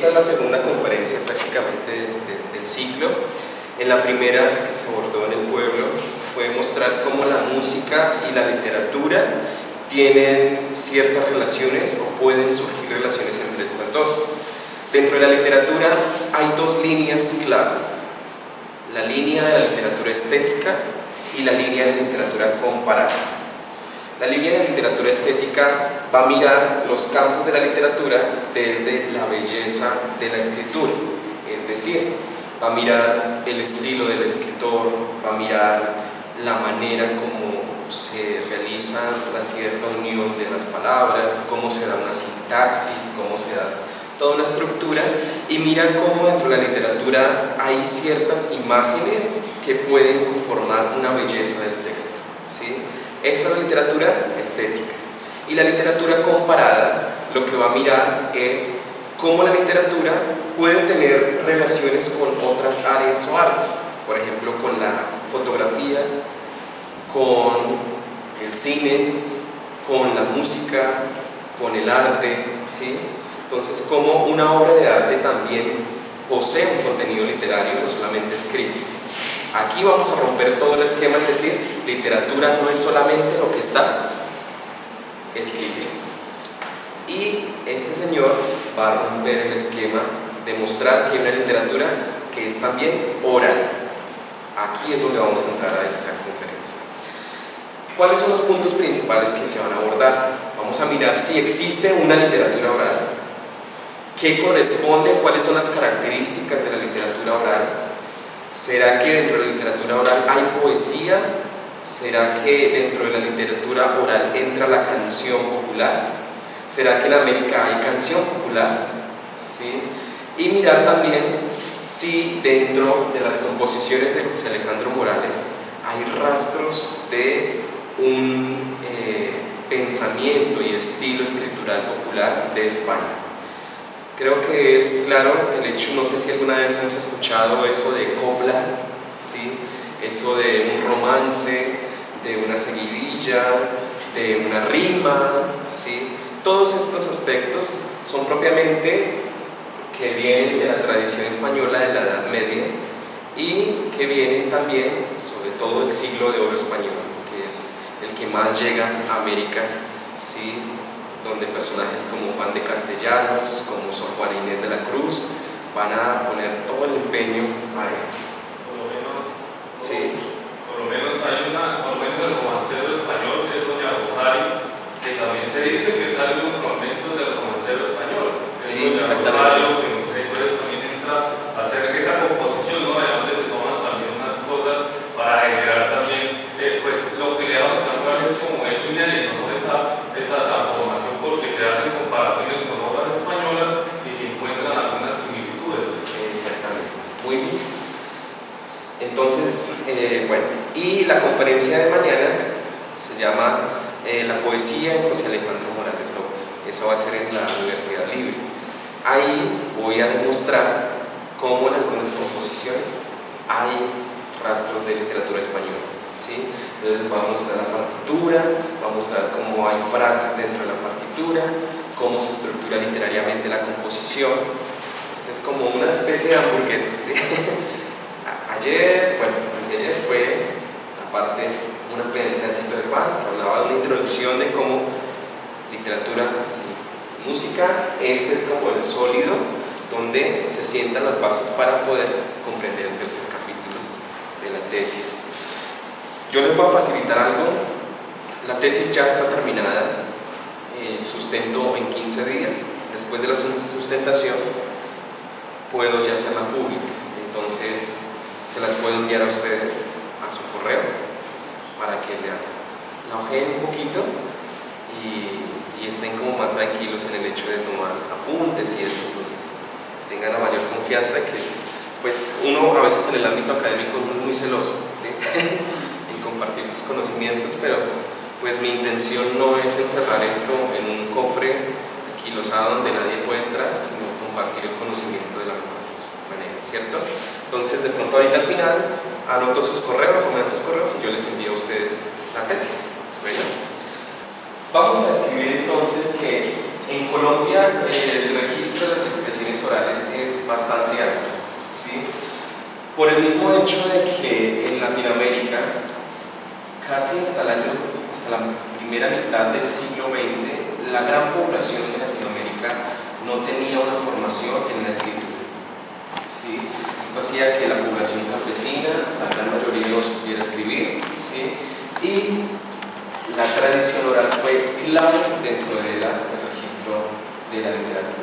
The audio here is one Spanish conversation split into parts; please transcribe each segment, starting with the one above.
Esta es la segunda conferencia prácticamente del ciclo. En la primera que se abordó en el pueblo fue mostrar cómo la música y la literatura tienen ciertas relaciones o pueden surgir relaciones entre estas dos. Dentro de la literatura hay dos líneas claves: la línea de la literatura estética y la línea de la literatura comparada. La línea de la literatura estética va a mirar los campos de la literatura desde la belleza de la escritura, es decir, va a mirar el estilo del escritor, va a mirar la manera como se realiza la cierta unión de las palabras, cómo se da una sintaxis, cómo se da toda una estructura, y mira cómo dentro de la literatura hay ciertas imágenes que pueden conformar una belleza del texto, ¿sí? Esa es la literatura estética. Y la literatura comparada lo que va a mirar es cómo la literatura puede tener relaciones con otras áreas o artes, por ejemplo con la fotografía, con el cine, con la música, con el arte, ¿sí? Entonces, cómo una obra de arte también posee un contenido literario, no solamente escrito. Aquí vamos a romper todo el esquema, es decir, literatura no es solamente lo que está escrito. Y este señor va a romper el esquema de mostrar que hay una literatura que es también oral. Aquí es donde vamos a entrar a esta conferencia. ¿Cuáles son los puntos principales que se van a abordar? Vamos a mirar si existe una literatura oral, qué corresponde, cuáles son las características de la literatura oral. ¿Será que dentro de la literatura oral hay poesía? ¿Será que dentro de la literatura oral entra la canción popular? ¿Será que en América hay canción popular? ¿Sí? Y mirar también si dentro de las composiciones de José Alejandro Morales hay rastros de un pensamiento y estilo escritural popular de España. Creo que es claro el hecho, no sé si alguna vez hemos escuchado eso de copla, ¿sí? Eso de un romance, de una seguidilla, de una rima, ¿sí? Todos estos aspectos son propiamente que vienen de la tradición española de la Edad Media y que vienen también sobre todo del siglo de oro español, que es el que más llega a América, ¿sí? Donde personajes como Juan de Castellanos, como Sor Juana Inés de la Cruz, van a poner todo el empeño a esto. Por lo menos, sí. Por lo menos hay por lo menos el romancero español, que es Doña Rosario, que también se dice que salen los fragmentos del romancero español. Sí, exactamente. Rosario, que entonces también entra a hacer esa composición, ¿no? De donde se toman también unas cosas para generar también, pues lo que le damos a hablar es como eso inédito, ¿no? Esa transformación, porque se hacen comparaciones con obras españolas y se encuentran algunas similitudes. Exactamente, muy bien. Entonces, bueno, y la conferencia de mañana se llama La poesía en José Alejandro Morales López. Esa va a ser en la Universidad Libre. Ahí voy a demostrar cómo en algunas composiciones hay rastros de literatura española, ¿sí? Entonces va a mostrar la partitura, va a mostrar cómo hay frases dentro de la partitura, cómo se estructura literariamente la composición. Esta es como una especie de hamburguesa, ¿sí? Ayer fue, aparte, un pedacito de pan que hablaba de una introducción de cómo literatura y música, este es como el sólido donde se sientan las bases para poder comprender el tercer capítulo de la tesis. Yo les voy a facilitar algo. La tesis ya está terminada, sustento en 15 días. Después de la sustentación puedo ya hacerla pública, entonces se las puedo enviar a ustedes a su correo para que la ojeen un poquito y estén como más tranquilos en el hecho de tomar apuntes y eso. Entonces tengan la mayor confianza, que pues uno a veces en el ámbito académico no es muy celoso, ¿sí? Compartir sus conocimientos, pero pues mi intención no es encerrar esto en un cofre aquilosado donde nadie puede entrar, sino compartir el conocimiento de la mejor manera, ¿cierto? Entonces de pronto ahorita al final anoto sus correos o me dan sus correos y yo les envío a ustedes la tesis. Bueno, vamos a describir entonces que en Colombia el registro registro de las expresiones orales es bastante amplio, ¿sí? Por el mismo hecho de que en Latinoamérica, casi hasta la primera mitad del siglo XX, la gran población de Latinoamérica no tenía una formación en la escritura, ¿sí? Esto hacía que la población campesina, la gran mayoría no supiera escribir, ¿sí? Y la tradición oral fue clave dentro del registro de la literatura.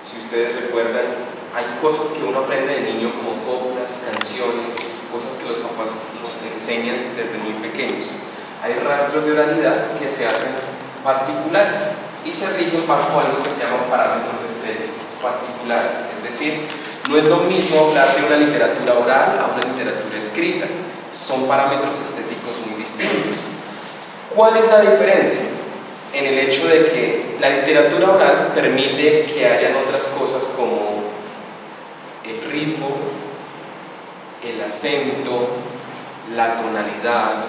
Si ustedes recuerdan, hay cosas que uno aprende de niño como coplas, canciones, cosas que los papás nos enseñan desde muy pequeños. Hay rastros de oralidad que se hacen particulares y se rigen bajo algo que se llaman parámetros estéticos particulares. Es decir, no es lo mismo hablar de una literatura oral a una literatura escrita. Son parámetros estéticos muy distintos. ¿Cuál es la diferencia? En el hecho de que la literatura oral permite que hayan otras cosas como el ritmo, el acento, la tonalidad,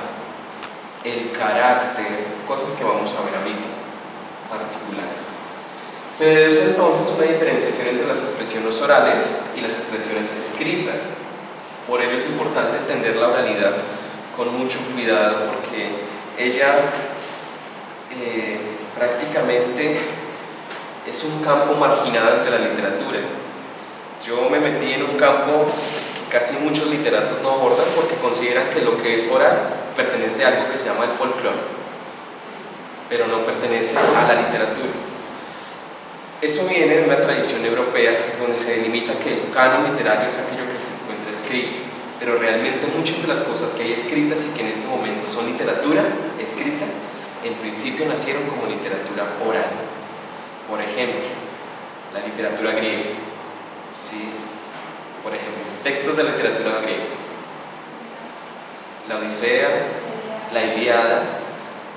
el carácter, cosas que vamos a ver ahorita, particulares. Se deduce entonces una diferenciación entre las expresiones orales y las expresiones escritas. Por ello es importante entender la oralidad con mucho cuidado, porque ella prácticamente es un campo marginado entre la literatura. Yo me metí en un campo que casi muchos literatos no abordan porque consideran que lo que es oral pertenece a algo que se llama el folclore, pero no pertenece a la literatura. Eso viene de una tradición europea donde se delimita que el canon literario es aquello que se encuentra escrito, pero realmente muchas de las cosas que hay escritas y que en este momento son literatura escrita, en principio nacieron como literatura oral. Por ejemplo, la literatura griega, ¿sí? Por ejemplo, textos de la literatura griega, la Odisea, la Ilíada,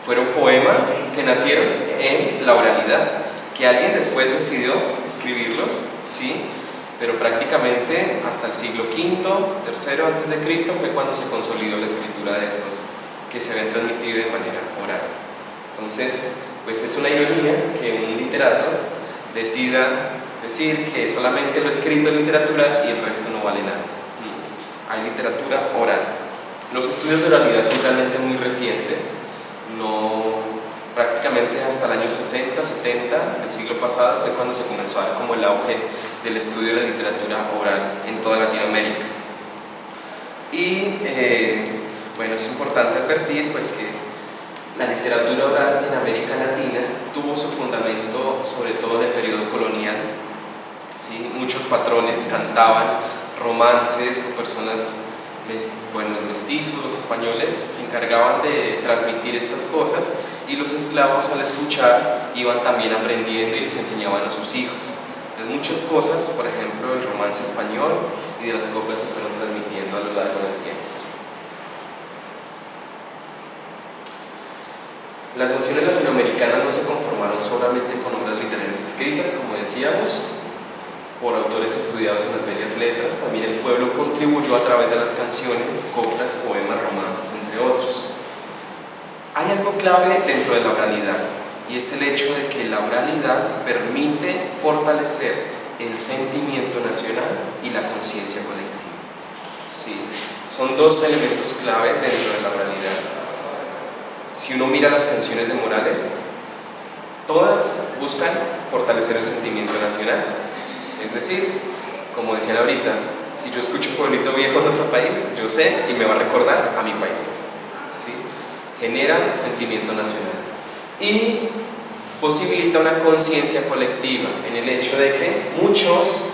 fueron poemas que nacieron en la oralidad, que alguien después decidió escribirlos, ¿sí? Pero prácticamente hasta el siglo V, III antes de Cristo fue cuando se consolidó la escritura de estos que se habían transmitido de manera oral. Entonces, pues es una ironía que un literato decida decir que solamente lo escrito es literatura y el resto no vale nada. Hay literatura oral. Los estudios de oralidad son realmente muy recientes, prácticamente hasta el año 60, 70 del siglo pasado fue cuando se comenzó a dar como el auge del estudio de la literatura oral en toda Latinoamérica. Y bueno, es importante advertir pues que la literatura oral en América Latina tuvo su fundamento sobre todo en el periodo colonial, ¿sí? Muchos patrones cantaban romances o personas, los mestizos, los españoles, se encargaban de transmitir estas cosas y los esclavos al escuchar iban también aprendiendo y les enseñaban a sus hijos. Entonces muchas cosas, por ejemplo el romance español y de las coplas se fueron transmitiendo a lo largo del tiempo. Las naciones latinoamericanas no se conformaron solamente con obras literarias escritas, como decíamos, por autores estudiados en las bellas letras. También el pueblo contribuyó a través de las canciones, coplas, poemas, romances, entre otros. Hay algo clave dentro de la oralidad, y es el hecho de que la oralidad permite fortalecer el sentimiento nacional y la conciencia colectiva. Sí, son dos elementos claves dentro de la oralidad. Si uno mira las canciones de Morales, todas buscan fortalecer el sentimiento nacional. Es decir, como decían ahorita, si yo escucho Pueblito Viejo en otro país, yo sé y me va a recordar a mi país, ¿sí? Genera sentimiento nacional y posibilita una conciencia colectiva en el hecho de que muchos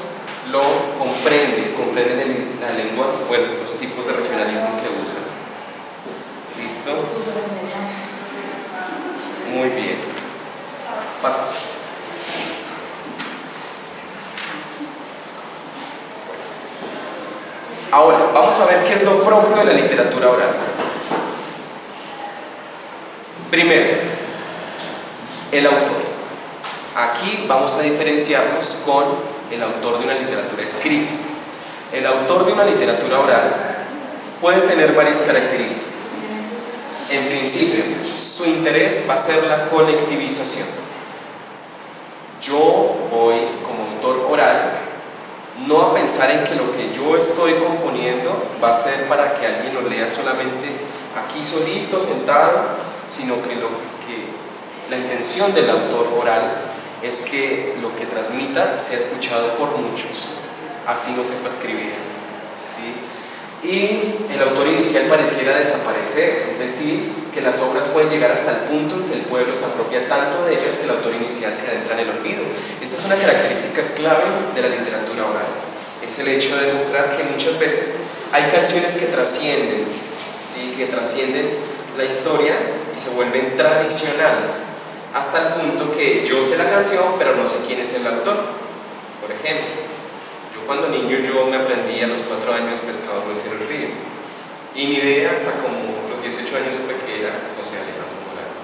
lo comprenden la lengua, los tipos de regionalismo que usan. ¿Listo? Muy bien. Pasa. Ahora, vamos a ver qué es lo propio de la literatura oral. Primero, el autor. Aquí vamos a diferenciarnos con el autor de una literatura escrita. El autor de una literatura oral puede tener varias características. En principio, su interés va a ser la colectivización. Yo voy, pensar en que lo que yo estoy componiendo va a ser para que alguien lo lea solamente aquí solito, sentado, sino que la intención del autor oral es que lo que transmita sea escuchado por muchos, así no sepa escribir, ¿sí? Y el autor inicial pareciera desaparecer, es decir, que las obras pueden llegar hasta el punto en que el pueblo se apropia tanto de ellas que el autor inicial se adentra en el olvido. Esta es una característica clave de la literatura oral, es el hecho de demostrar que muchas veces hay canciones que trascienden, ¿sí? Que trascienden la historia y se vuelven tradicionales, hasta el punto que yo sé la canción, pero no sé quién es el autor. Por ejemplo, yo cuando niño me aprendí a los 4 años Pescador Luis en el río, y ni idea hasta como los 18 años supe que era José Alejandro Morales,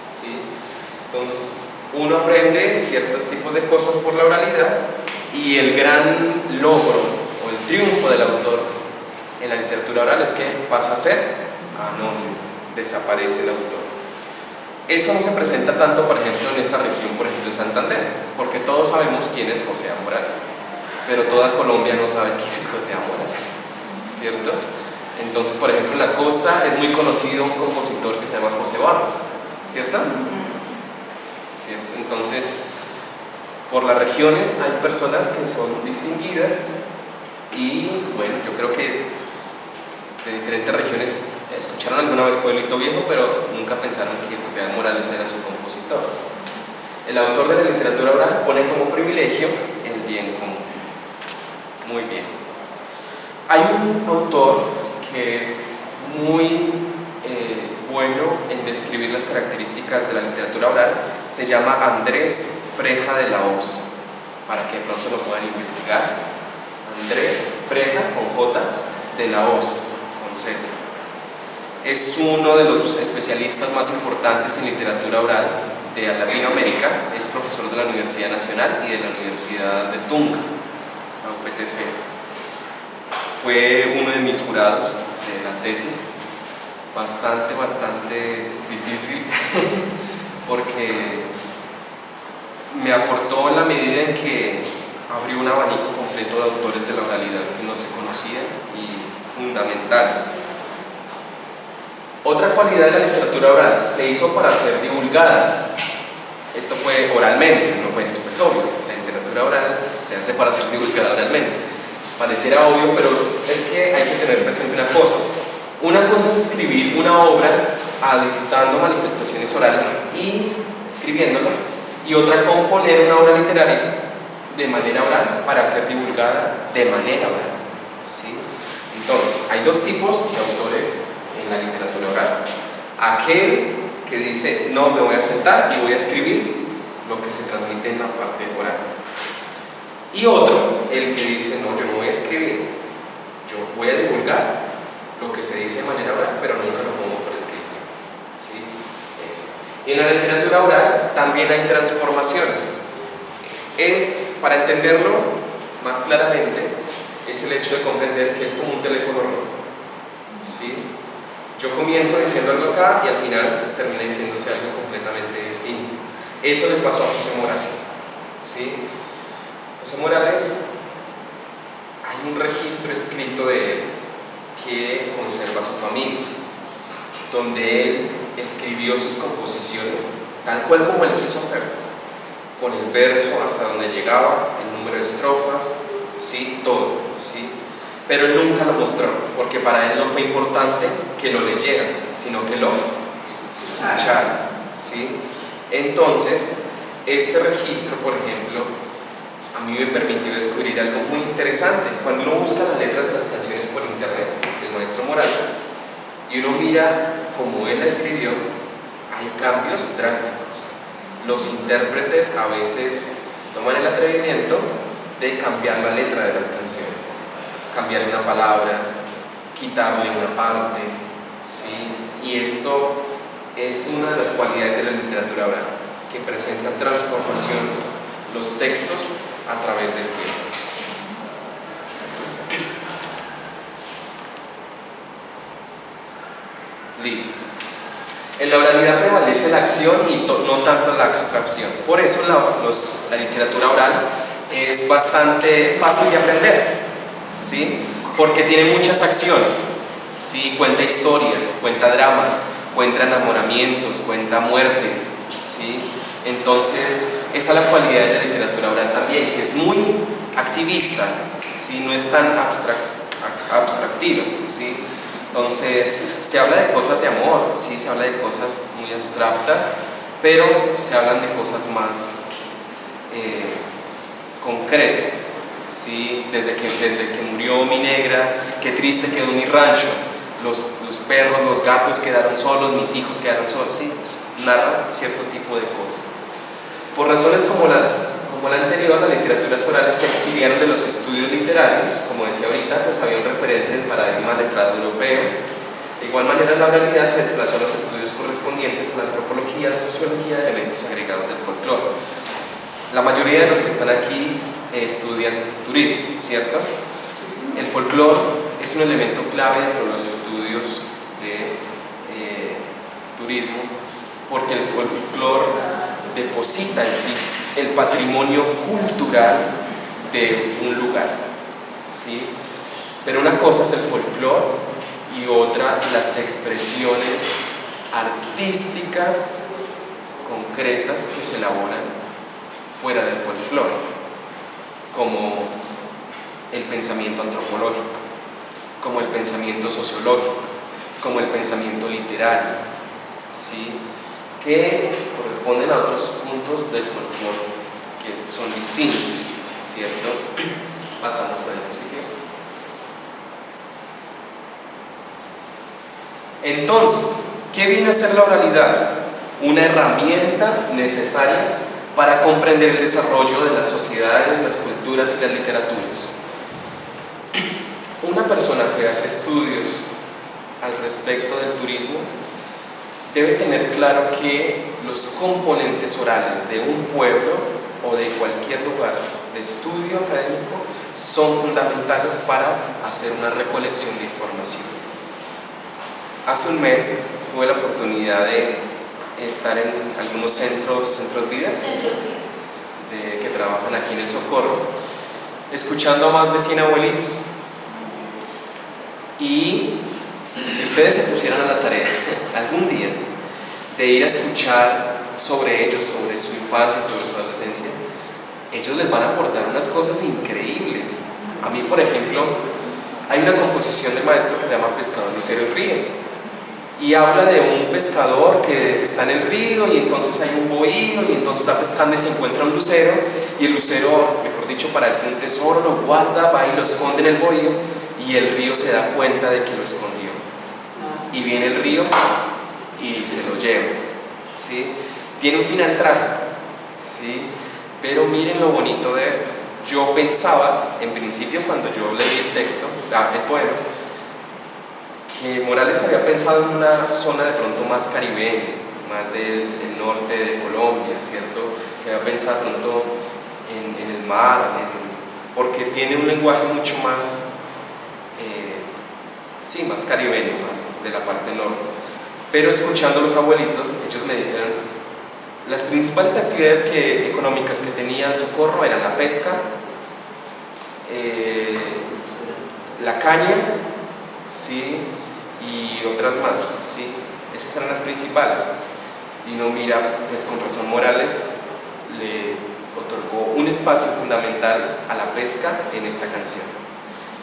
¿sí? Entonces uno aprende ciertos tipos de cosas por la oralidad, y el gran logro o el triunfo del autor en la literatura oral es que pasa a ser anónimo, desaparece el autor. Eso no se presenta tanto, por ejemplo, en esta región, por ejemplo, en Santander, porque todos sabemos quién es José A. Morales, pero toda Colombia no sabe quién es José A. Morales, ¿cierto? Entonces, por ejemplo, en la costa es muy conocido un compositor que se llama José Barros, ¿cierto? ¿Cierto? Entonces, por las regiones hay personas que son distinguidas y, bueno, yo creo que de diferentes regiones escucharon alguna vez Pueblito Viejo, pero nunca pensaron que José A. Morales era su compositor. El autor de la literatura oral pone como privilegio el bien común. Muy bien. Hay un autor que es muy bueno en describir las características de la literatura oral, se llama Andrés Freja de la Hoz, para que de pronto lo puedan investigar. Andrés Freja con J de la Hoz con Z. Es uno de los especialistas más importantes en literatura oral de Latinoamérica, es profesor de la Universidad Nacional y de la Universidad de Tunja, la UPTC. Fue uno de mis jurados de la tesis, bastante difícil, porque me aportó en la medida en que abrió un abanico completo de autores de la oralidad que no se conocían y fundamentales. Otra cualidad de la literatura oral, se hizo para ser divulgada. Esto fue oralmente, no puede ser pues obvio, la literatura oral se hace para ser divulgada oralmente. Pareciera obvio, pero es que hay que tener presente una cosa. Una cosa es escribir una obra adoptando manifestaciones orales y escribiéndolas, y otra componer una obra literaria de manera oral para ser divulgada de manera oral, ¿sí? Entonces, hay dos tipos de autores en la literatura oral. Aquel que dice, no, me voy a sentar y voy a escribir lo que se transmite en la parte oral. Y otro, el que dice, no, yo no voy a escribir, yo voy a divulgar lo que se dice de manera oral, pero nunca lo pongo por escrito, ¿sí? Y en la literatura oral también hay transformaciones. Para entenderlo más claramente, es el hecho de comprender que es como un teléfono roto, ¿sí? Yo comienzo diciendo algo acá y al final termina diciéndose algo completamente distinto. Eso le pasó a José Morales, ¿sí? José Morales, hay un registro escrito de él que conserva su familia, donde él escribió sus composiciones tal cual como él quiso hacerlas, con el verso hasta donde llegaba, el número de estrofas, ¿sí? Todo, ¿sí? Pero él nunca lo mostró, porque para él no fue importante que lo leyeran, sino que lo escucharan, ¿sí? Entonces, este registro, por ejemplo, a mí me permitió descubrir algo muy interesante. Cuando uno busca las letras de las canciones por internet del maestro Morales y uno mira cómo él la escribió, hay cambios drásticos. Los intérpretes a veces toman el atrevimiento de cambiar la letra de las canciones, cambiarle una palabra, quitarle una parte, ¿sí? Y esto es una de las cualidades de la literatura oral, que presenta transformaciones, los textos a través del tiempo. Listo. En la oralidad prevalece la acción y no tanto la abstracción. Por eso la literatura oral es es bastante fácil de aprender, ¿sí? Porque tiene muchas acciones, ¿sí? Cuenta historias, cuenta dramas, cuenta enamoramientos, cuenta muertes, ¿sí? Entonces, esa es la cualidad de la literatura oral también, que es muy activista, ¿sí? No es tan abstractiva, ¿sí? Entonces, se habla de cosas de amor, ¿sí? Se habla de cosas muy abstractas, pero se hablan de cosas más concretas, ¿sí? Desde que murió mi negra, qué triste quedó mi rancho, los perros, los gatos quedaron solos, mis hijos quedaron solos, ¿sí? Narra cierto tipo de cosas. Por razones como la anterior, las literaturas orales se exiliaron de los estudios literarios. Como decía ahorita, pues había un referente del paradigma letrado europeo. De igual manera, la oralidad se desplazó a los estudios correspondientes a la antropología, la sociología, de elementos agregados del folclore. La mayoría de los que están aquí estudian turismo, ¿cierto? El folclore es un elemento clave dentro de los estudios de turismo, porque el folclore deposita en sí el patrimonio cultural de un lugar, ¿sí? Pero una cosa es el folclore y otra las expresiones artísticas concretas que se elaboran fuera del folclore, como el pensamiento antropológico, como el pensamiento sociológico, como el pensamiento literario, ¿sí? Que corresponden a otros puntos del folclore que son distintos, ¿cierto? Pasamos a la diapositiva. Entonces, ¿qué viene a ser la oralidad? Una herramienta necesaria para comprender el desarrollo de las sociedades, las culturas y las literaturas. Una persona que hace estudios al respecto del turismo debe tener claro que los componentes orales de un pueblo o de cualquier lugar de estudio académico son fundamentales para hacer una recolección de información. Hace un mes tuve la oportunidad de estar en algunos centros vidas que trabajan aquí en El Socorro, escuchando a más de 100 abuelitos. Y si ustedes se pusieran a la tarea algún día de ir a escuchar sobre ellos, sobre su infancia, sobre su adolescencia, ellos les van a aportar unas cosas increíbles. A mí, por ejemplo, hay una composición del maestro que se llama Pescador, Lucero y Río, y habla de un pescador que está en el río y entonces hay un bohío y entonces está pescando y se encuentra un lucero, y el lucero, mejor dicho, para él fue un tesoro, lo guarda, va y lo esconde en el bohío, y el río se da cuenta de que lo escondió y viene el río y se lo lleva, ¿sí? Tiene un final trágico, ¿sí? Pero miren lo bonito de esto. Yo pensaba, en principio, cuando yo leí el texto, el poema, que Morales había pensado en una zona de pronto más caribeña, más del norte de Colombia, ¿cierto? Que había pensado de pronto en el mar, porque tiene un lenguaje mucho más, sí, más caribeño, más de la parte norte. Pero escuchando a los abuelitos, ellos me dijeron, las principales actividades económicas que tenía El Socorro eran la pesca, la caña, ¿sí? Y otras más, ¿sí? Esas eran las principales. Y no mira, pues con razón Morales le otorgó un espacio fundamental a la pesca en esta canción.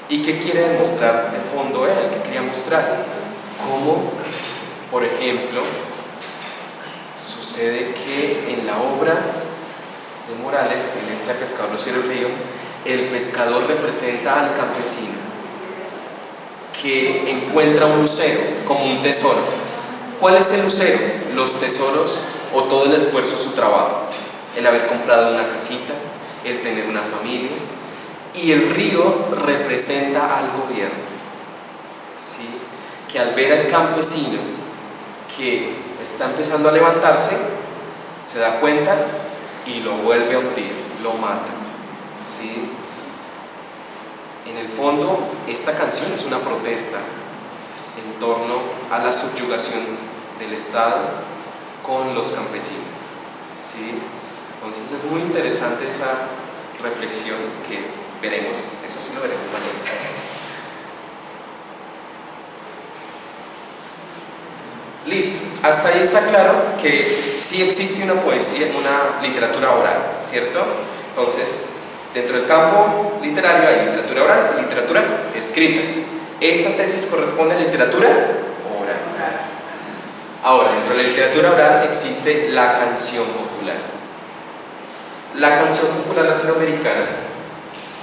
¿Y qué quiere demostrar de fondo él? ¿Qué quería mostrar? Cómo, por ejemplo, sucede que en la obra de Morales, en este Pescador, Lucero y Río, el pescador representa al campesino que encuentra un lucero como un tesoro. ¿Cuál es el lucero? Los tesoros o todo el esfuerzo de su trabajo, el haber comprado una casita, el tener una familia. Y el río representa al gobierno, ¿sí? Que al ver al campesino que está empezando a levantarse, se da cuenta y lo vuelve a hundir, lo mata, ¿sí? En el fondo, esta canción es una protesta en torno a la subyugación del Estado con los campesinos, ¿sí? Entonces es muy interesante reflexión que veremos, eso sí lo veremos mañana. Listo, hasta ahí está claro que sí existe una poesía, una literatura oral, ¿cierto? Entonces, dentro del campo literario hay literatura oral y literatura escrita. Esta tesis corresponde a literatura oral. Ahora, dentro de la literatura oral existe la canción popular. La canción popular latinoamericana,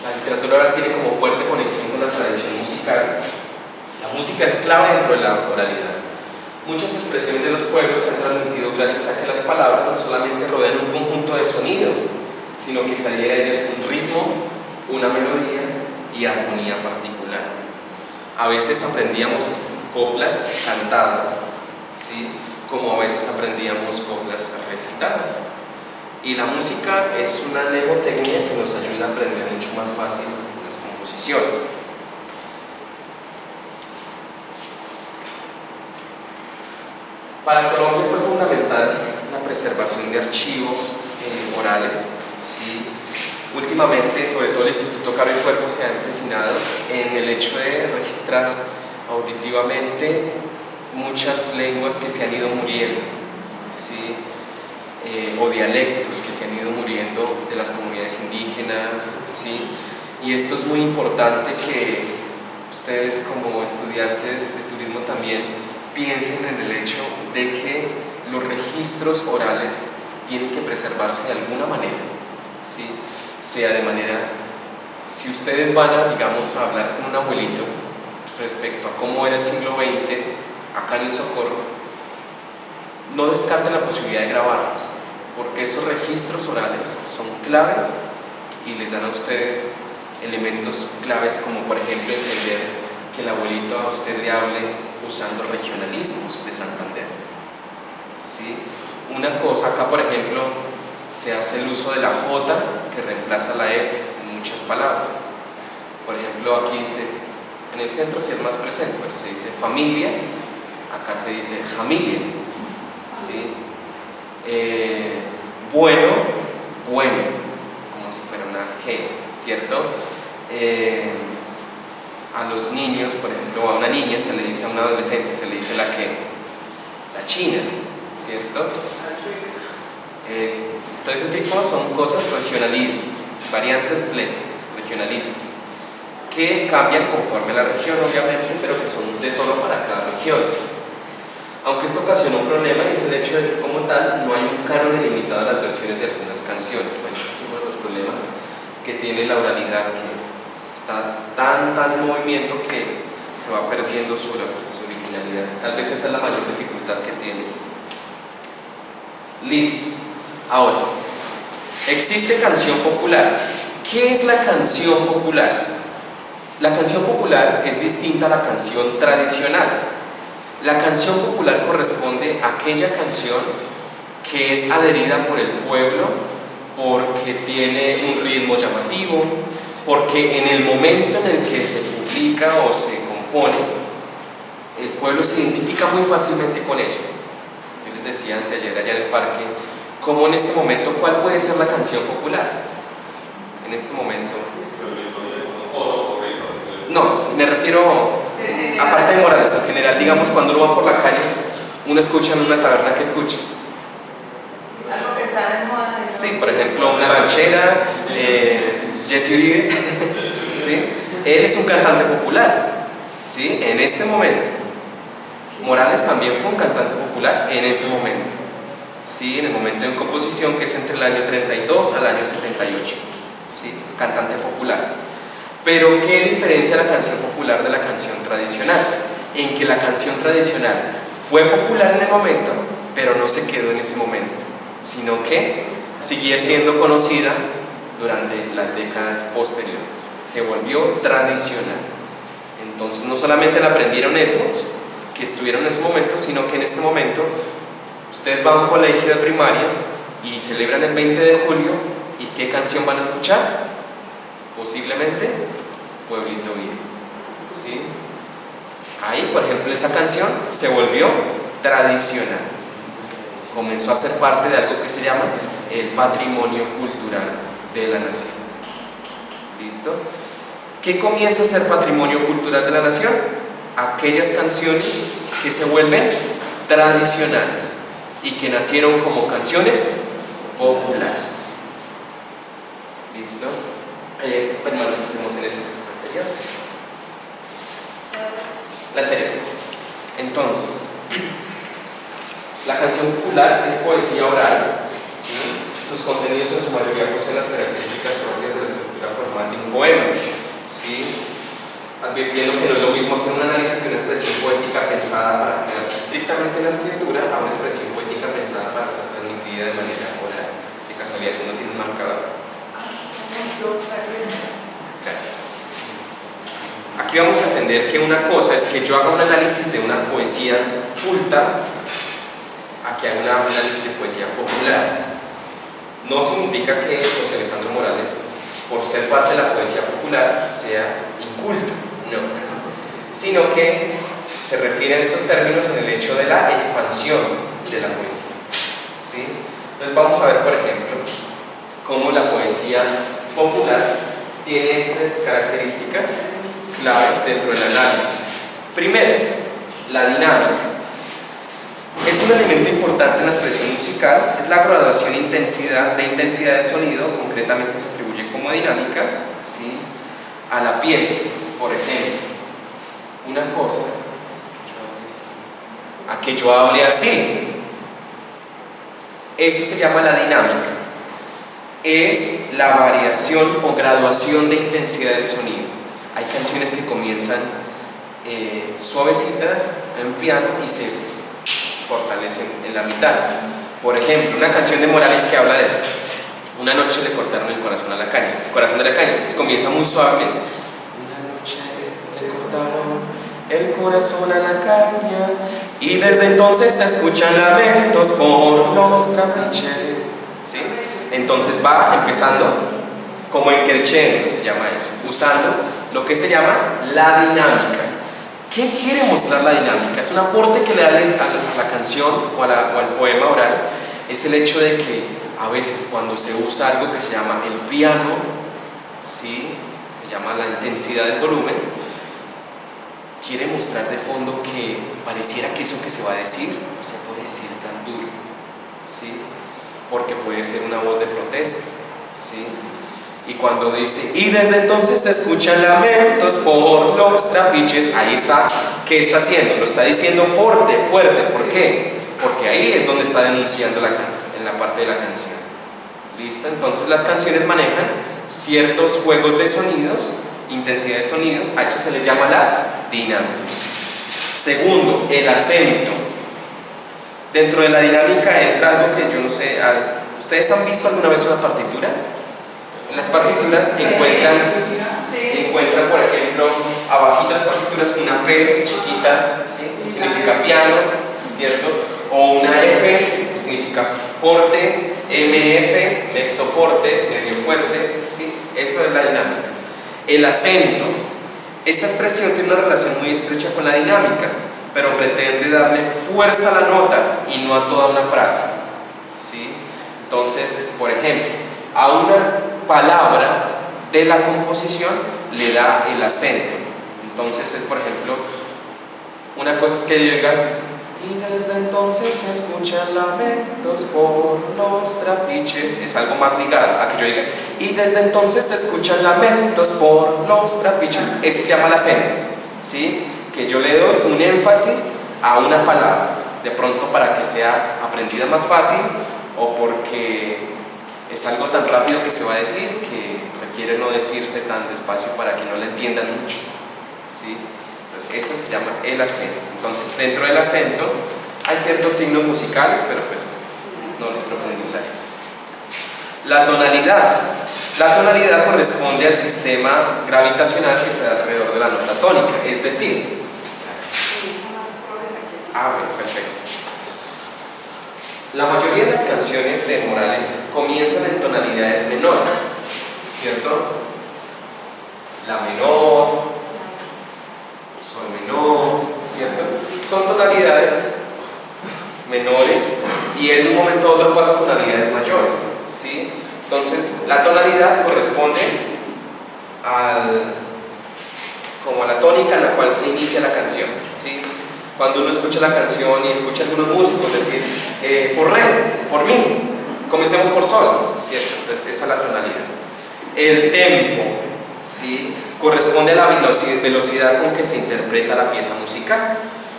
la literatura oral tiene como fuerte conexión con la tradición musical. La música es clave dentro de la oralidad. Muchas expresiones de los pueblos se han transmitido gracias a que las palabras no solamente rodean un conjunto de sonidos, sino que saliera de ellas un ritmo, una melodía y armonía particular. A veces aprendíamos coplas cantadas, ¿sí? Como a veces aprendíamos coplas recitadas. Y la música es una mnemotecnia que nos ayuda a aprender mucho más fácil las composiciones. Para Colombia fue fundamental la preservación de archivos orales, ¿sí? Últimamente, sobre todo el Instituto Caro y Cuervo se ha empecinado en el hecho de registrar auditivamente muchas lenguas que se han ido muriendo, ¿sí? O dialectos que se han ido muriendo de las comunidades indígenas, ¿sí? Y esto es muy importante que ustedes como estudiantes de turismo también piensen en el hecho de que los registros orales tienen que preservarse de alguna manera, ¿sí? Sea de manera, si ustedes van a, digamos, a hablar con un abuelito respecto a cómo era el siglo XX acá en el Socorro, no descarten la posibilidad de grabarlos, porque esos registros orales son claves y les dan a ustedes elementos claves, como por ejemplo entender que el abuelito a usted le hable usando regionalismos de Santander, ¿sí? Una cosa, acá por ejemplo se hace el uso de la J que reemplaza la F en muchas palabras. Por ejemplo, aquí dice, en el centro sí es más presente, pero se dice familia, acá se dice familia, ¿sí? Bueno, bueno, como si fuera una G, ¿cierto? A los niños, por ejemplo, a una niña se le dice, a un adolescente se le dice la que, la china, ¿cierto? Todo ese tipo son cosas regionalismos, variantes regionalistas, que cambian conforme a la región, obviamente, pero que son de solo para cada región. Aunque esto ocasiona un problema, es el hecho de que como tal no hay un canon delimitado a las versiones de algunas canciones. Bueno, es uno de los problemas que tiene la oralidad, que está tan en movimiento que se va perdiendo su originalidad. Tal vez esa es la mayor dificultad que tiene. Listo. Ahora, existe canción popular. ¿Qué es la canción popular? La canción popular es distinta a la canción tradicional. La canción popular corresponde a aquella canción que es adherida por el pueblo porque tiene un ritmo llamativo, porque en el momento en el que se publica o se compone, el pueblo se identifica muy fácilmente con ella. Yo les decía anteayer allá en el parque, como en este momento, ¿cuál puede ser la canción popular? En este momento. No, me refiero, aparte de Morales en general, digamos, cuando uno va por la calle, uno escucha en una taberna, ¿qué escucha? Algo que está de moda. Sí, por ejemplo, una ranchera, Jesse Uribe, ¿sí? Él es un cantante popular, ¿sí? En este momento. Morales también fue un cantante popular en ese momento, ¿sí? En el momento de composición, que es entre el año 32 al año 78, ¿sí? Cantante popular. Pero ¿qué diferencia la canción popular de la canción tradicional? En que la canción tradicional fue popular en el momento, pero no se quedó en ese momento, sino que seguía siendo conocida durante las décadas posteriores. Se volvió tradicional. Entonces no solamente la aprendieron esos que estuvieron en ese momento, sino que en este momento usted va a un colegio de primaria y celebran el 20 de julio, ¿y qué canción van a escuchar? Posiblemente Pueblito Viejo, ¿sí? Ahí, por ejemplo, esa canción se volvió tradicional, comenzó a ser parte de algo que se llama el patrimonio cultural de la nación. ¿Listo? ¿Qué comienza a ser patrimonio cultural de la nación? Aquellas canciones que se vuelven tradicionales y que nacieron como canciones populares. ¿Listo? Bueno, hacemos en ese material. La anterior. Entonces, la canción popular es poesía oral, ¿sí? Sus contenidos en su mayoría poseen las características propias de la estructura formal de un poema, ¿sí? Advirtiendo que no es lo mismo hacer un análisis de una expresión poética pensada para quedarse estrictamente en la escritura a una expresión poética pensada para ser transmitida de manera oral. De casualidad, no tiene un marcador. Gracias. Aquí vamos a entender que una cosa es que yo haga un análisis de una poesía culta, aquí hay un análisis de poesía popular. No significa que José Alejandro Morales, por ser parte de la poesía popular, sea inculto, no, sino que se refiere a estos términos en el hecho de la expansión de la poesía, ¿sí? Entonces vamos a ver, por ejemplo, cómo la poesía popular tiene estas características claves dentro del análisis. Primero, la dinámica. Es un elemento importante en la expresión musical, es la graduación de intensidad del sonido, concretamente se atribuye como dinámica, ¿sí?, a la pieza. Por ejemplo, una cosa es que yo hable así, eso se llama la dinámica, es la variación o graduación de intensidad del sonido. Hay canciones que comienzan suavecitas en piano y se fortalecen en la mitad. Por ejemplo, una canción de Morales que habla de eso. Una noche le cortaron el corazón a la caña, el corazón de la caña. Entonces comienza muy suavemente. Una noche le cortaron el corazón a la caña y desde entonces se escuchan lamentos por los trapiches, ¿sí? Entonces va empezando como en crescendo, se llama eso, usando lo que se llama la dinámica. ¿Qué quiere mostrar la dinámica? Es un aporte que le da a la canción o al poema oral, es el hecho de que a veces cuando se usa algo que se llama el piano, ¿sí?, se llama la intensidad del volumen, quiere mostrar de fondo que pareciera que eso que se va a decir no se puede decir tan duro, ¿sí?, porque puede ser una voz de protesta, ¿sí? Y cuando dice, y desde entonces se escuchan lamentos por los trapiches, ahí está, ¿qué está haciendo? Lo está diciendo fuerte, ¿por qué? Porque ahí es donde está denunciando en la parte de la canción. ¿Listo? Entonces las canciones manejan ciertos juegos de sonidos, intensidad de sonido, a eso se le llama la dinámica. Segundo, el acento. Dentro de la dinámica entra algo que yo no sé, ¿ustedes han visto alguna vez una partitura? En las partituras encuentran, por ejemplo, abajito de las partituras una P chiquita, ¿sí?, significa piano, ¿cierto? O una F, que significa forte, MF, mezzo forte, medio fuerte, ¿sí? Eso es la dinámica. El acento. Esta expresión tiene una relación muy estrecha con la dinámica, pero pretende darle fuerza a la nota y no a toda una frase, ¿sí? Entonces, por ejemplo, a una palabra de la composición le da el acento. Entonces es, por ejemplo, una cosa es que yo diga, y desde entonces se escuchan lamentos por los trapiches, es algo más ligado a que yo diga, y desde entonces se escuchan lamentos por los trapiches, eso se llama el acento, ¿sí?, que yo le doy un énfasis a una palabra, de pronto para que sea aprendida más fácil o porque es algo tan rápido que se va a decir que requiere no decirse tan despacio para que no le entiendan muchos, ¿sí? Entonces eso se llama el acento. Entonces dentro del acento hay ciertos signos musicales, pero pues no les profundizaré. La tonalidad. La tonalidad corresponde al sistema gravitacional que se da alrededor de la nota tónica, es decir, bueno, perfecto. La mayoría de las canciones de Morales comienzan en tonalidades menores, ¿cierto? La menor, sol menor, ¿cierto? Son tonalidades menores y en un momento u otro pasa a tonalidades mayores, ¿sí? Entonces, la tonalidad corresponde como la tónica en la cual se inicia la canción, ¿sí? Cuando uno escucha la canción y escucha a algunos músicos decir, por re, por mi, comencemos por sol, ¿cierto? Entonces esa es la tonalidad. El tempo, ¿sí? Corresponde a la velocidad con que se interpreta la pieza musical.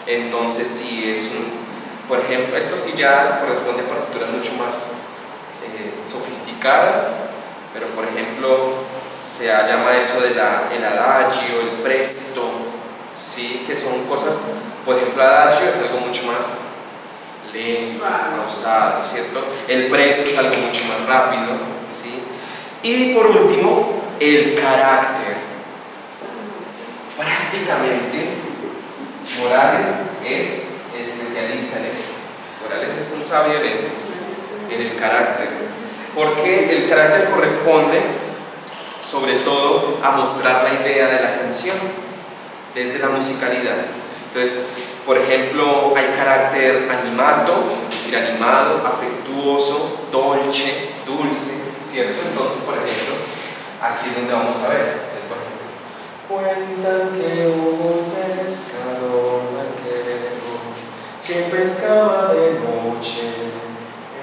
Entonces si es por ejemplo, esto sí ya corresponde a partituras mucho más sofisticadas, pero por ejemplo se llama eso de el adagio, el presto, ¿sí? Que son cosas, por ejemplo, adagio es algo mucho más lento, pausado, ¿cierto? El presto es algo mucho más rápido, ¿sí? Y por último, el carácter. Prácticamente, Morales es especialista en esto. Morales es un sabio en esto, en el carácter, porque el carácter corresponde sobre todo a mostrar la idea de la canción desde la musicalidad. Entonces, por ejemplo, hay carácter animato, es decir, animado, afectuoso, dolce, dulce, ¿cierto? Entonces, por ejemplo, aquí es donde vamos a ver. Entonces, por ejemplo, cuentan que hubo un pescador barquero que pescaba de noche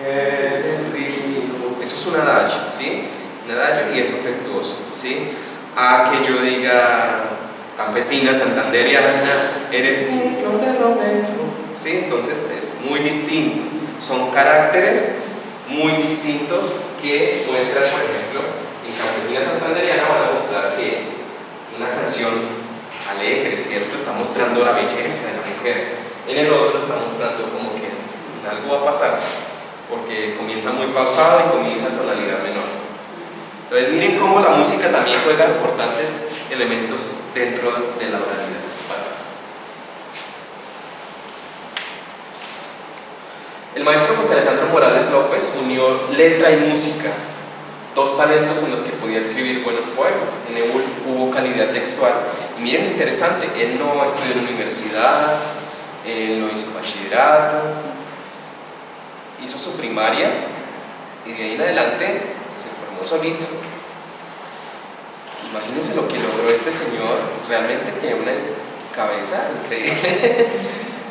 en el río. Eso es un adagio, ¿sí? Un adagio y es afectuoso, ¿sí? A que yo diga, campesina santanderiana, eres mi flor de romero, ¿sí? Entonces es muy distinto. Son caracteres muy distintos que muestran, por ejemplo, en campesina santanderiana van a mostrar que una canción alegre, ¿cierto? Está mostrando la belleza de la mujer. En el otro está mostrando como que algo va a pasar, porque comienza muy pausado y comienza en tonalidad menor. Entonces miren cómo la música también juega importantes elementos dentro de la oralidad. Pasamos. El maestro José Alejandro Morales López unió letra y música, dos talentos en los que podía escribir buenos poemas. En él hubo calidad textual. Y miren, interesante, él no estudió en la universidad, él no hizo bachillerato, hizo su primaria y de ahí en adelante se formó solito. Imagínense lo que logró este señor, realmente tiene una cabeza increíble